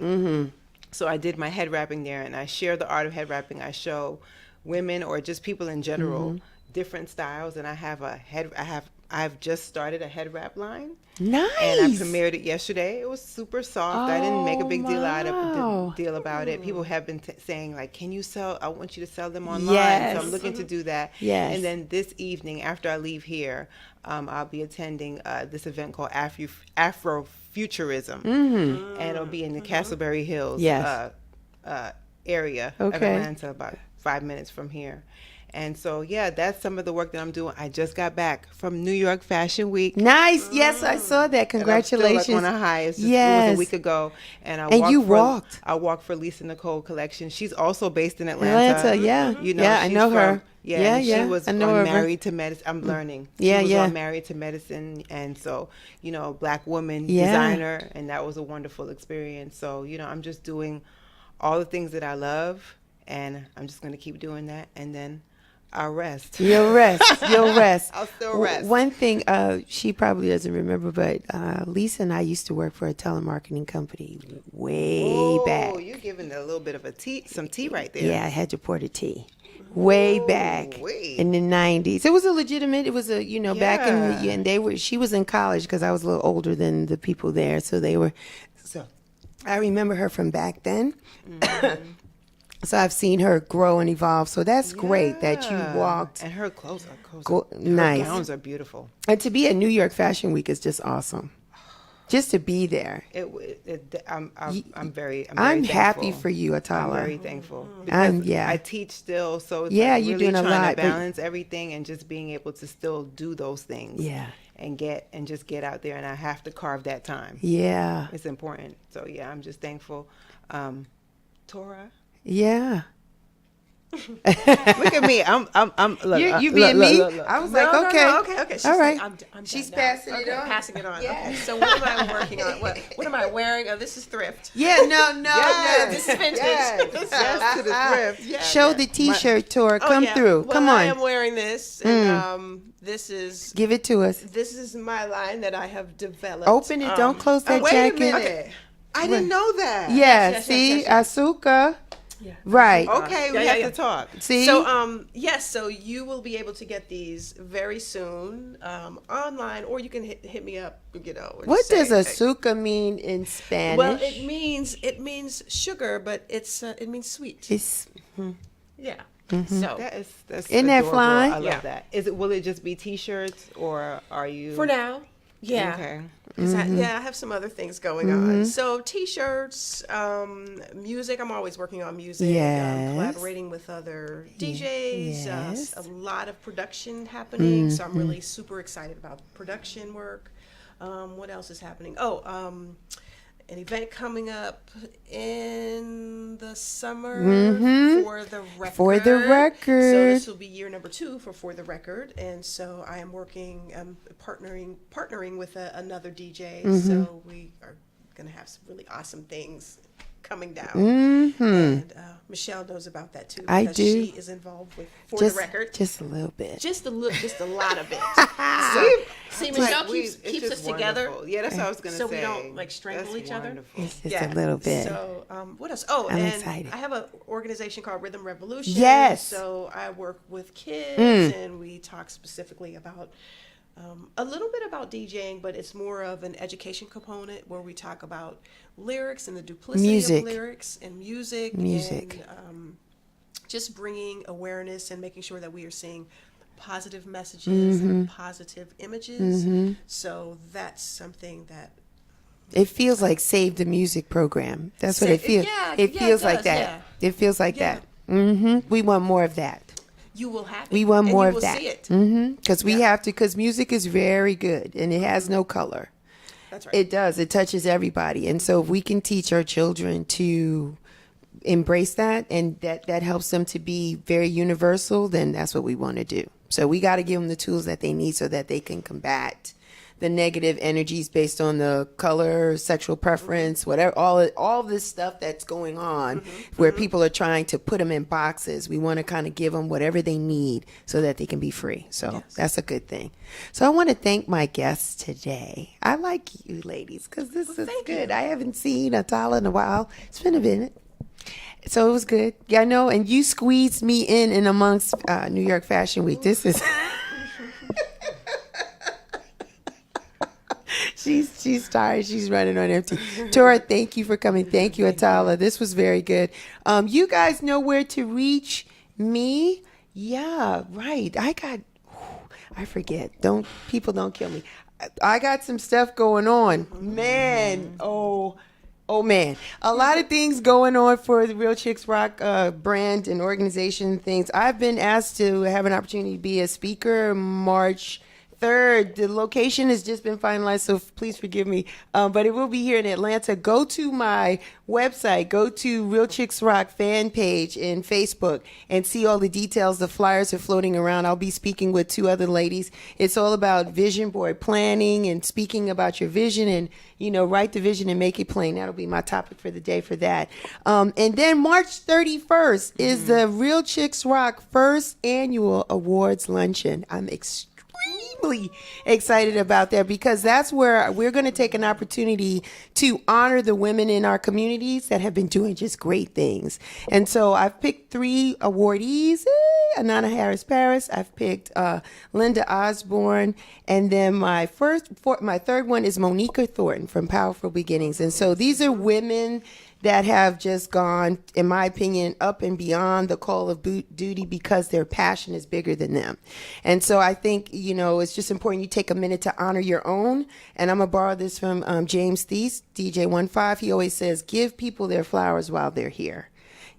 So I did my head wrapping there, and I share the art of head wrapping. I show women or just people in general different styles, and I've just started a head wrap line. Nice. And I premiered it yesterday. It was super soft. I didn't make a big deal about it. People have been saying, like, "Can you sell? I want you to sell them online." Yes. So I'm looking to do that. Yes. And then this evening, after I leave here, I'll be attending this event called Afro-Futurism. And it'll be in the Castleberry Hills area of Atlanta, about 5 minutes from here. And so, yeah, that's some of the work that I'm doing. I just got back from New York Fashion Week. Nice. Yes, I saw that. Congratulations. And I'm still on a high. It was a week ago. And I walked for Lisa Nicole Collection. She's also based in Atlanta. Yeah. I know her. Yeah. She was on Married to Medicine. I'm learning. She was on Married to Medicine. And so, Black woman designer. And that was a wonderful experience. So, I'm just doing all the things that I love. And I'm just going to keep doing that. And then I'll rest. You'll rest. I'll still rest. One thing she probably doesn't remember, but Lisa and I used to work for a telemarketing company way back. Oh, you're giving a little bit of some tea right there. Yeah, I had to pour the tea. Way back in the 90s. It was a legitimate, it was a, back in the, and she was in college because I was a little older than the people there. So I remember her from back then. So I've seen her grow and evolve. So that's great that you walked. And her clothes are nice. Her gowns are beautiful. And to be at New York Fashion Week is just awesome. Just to be there. I'm very happy for you, Attallah. I'm very thankful. I teach still, so it's you're really doing a lot, to balance everything and just being able to still do those things. Yeah. And just get out there, and I have to carve that time. Yeah. It's important. So I'm just thankful. Tora. Yeah. Look at me. I'm. Look, You being me? look. I was No, like, no, okay. no, okay. She's All right. like, I'm She's done now. passing it on. Passing it on. Yeah. Okay. So what am I working on? What am I wearing? Oh, this is thrift. Yeah, no. This is vintage. Yes to the thrift. Yeah, Show yeah. the T-shirt, Tora. Oh, Come yeah. through. Well, Come I on. am wearing this, and this is Give it to us. my line that I have developed. Open it. Don't close that Wait jacket. a minute. I didn't know that. Yeah, Yes, see, yes. Asuka. Yeah. Right. Okay, we Yeah, have yeah. to talk. See? So yes, so you will be able to get these very soon online, or you can hit me up. You know. and What say, does Asuka mean in Spanish? Well, it means sugar, but it means sweet. It's Yeah. Mm-hmm. So That's Isn't that adorable. fly? I love Yeah. that. Will it just be T-shirts or are you? for now, yeah. Okay. 'Cause Mm-hmm. I have some other things going on. So T-shirts, music. I'm always working on music. Yes. Collaborating with other DJs. Yes. A lot of production happening. So Mm-hmm. I'm really super excited about production work. What else is happening? Oh, an event coming up in the summer for the record. Mm-hmm. For the record. So this will be year number 2 for the record, and so I am partnering with another DJ. Mm-hmm. So we are going to have some really awesome things coming down. And Michelle knows about that too. I because do. She is involved with the record. Just a little bit. Just a lot of it. So, see, Michelle It's keeps us just together. wonderful. Yeah, that's what I was gonna So say. we don't like strangle That's each other. wonderful. It's just a little bit. So, what else? Oh, I'm and excited. I have an organization called Rhythm Revolution. Yes. So I work with kids, and we talk specifically about a little bit about DJing, but it's more of an education component where we talk about lyrics and the duplicity Music. of lyrics and music. And, just bringing awareness and making sure that we are seeing positive messages and positive images. So that's something that It feels like Save the Music program. That's what Save- it feels. yeah, it yeah, feels it like does, that. yeah. It feels like Yeah. that. We want more of that. you will have. We want and more you of will that. See it. Because we have to. Because music is very good and it has no color. That's right. It does. It touches everybody. And so if we can teach our children to embrace that and that helps them to be very universal, then that's what we want to do. So we got to give them the tools that they need so that they can combat the negative energies based on the color, sexual preference, whatever, all this stuff that's going on where people are trying to put them in boxes. We want to kind of give them whatever they need so that they can be free. So that's a good thing. So I want to thank my guests today. I like you ladies because this is good. I haven't seen Attallah in a while. It's been a minute. So it was good. Yeah, I know. And you squeezed me in amongst New York Fashion Week. This is... She's tired. She's running on empty. Tora, thank you for coming. Thank you, Attallah. This was very good. You guys know where to reach me? Yeah, right. I forget. People don't kill me. I got some stuff going on. Man, oh man, a lot of things going on for the Real Chicks Rock brand and organization things. I've been asked to have an opportunity to be a speaker March 3rd. The location has just been finalized, so please forgive me. But it will be here in Atlanta. Go to my website, go to Real Chicks Rock fan page in Facebook and see all the details. The flyers are floating around. I'll be speaking with 2 other ladies. It's all about vision board planning and speaking about your vision and, write the vision and make it plain. That'll be my topic for the day for that. And then March 31st is the Real Chicks Rock first annual awards luncheon. I'm extremely excited about that because that's where we're going to take an opportunity to honor the women in our communities that have been doing just great things. And so I've picked 3 awardees, Anana Harris Paris, I've picked Linda Osborne, and then my third one is Monica Thornton from Powerful Beginnings. And so these are women that have just gone, in my opinion, up and beyond the call of duty because their passion is bigger than them. And so I think, it's just important you take a minute to honor your own. And I'm going to borrow this from James Thies, DJ 15. He always says, give people their flowers while they're here.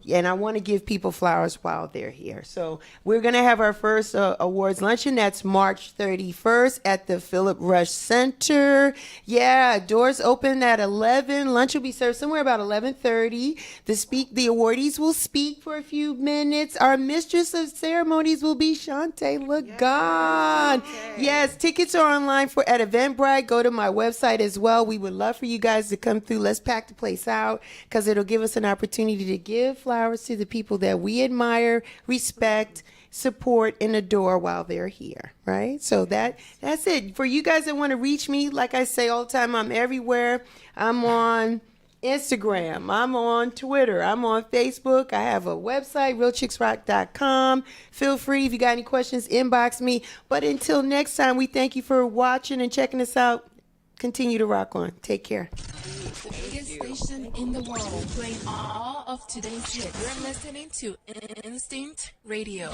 and I want to give people flowers while they're here. So we're going to have our first awards luncheon. That's March 31st at the Philip Rush Center. Yeah, doors open at 11. Lunch will be served somewhere about 11:30. The awardees will speak for a few minutes. Our mistress of ceremonies will be Shante Lagon. Yes, tickets are online at Eventbrite. Go to my website as well. We would love for you guys to come through. Let's pack the place out because it'll give us an opportunity to give flowers to the people that we admire, respect, support, and adore while they're here, right? So that's it. For you guys that want to reach me, like I say all the time, I'm everywhere. I'm on Instagram. I'm on Twitter. I'm on Facebook. I have a website, realchicksrock.com. Feel free, if you got any questions, inbox me. But until next time, we thank you for watching and checking us out. Continue to rock on. Take care. The biggest station in the world, playing all of today's hits. You're listening to Instinct Radio.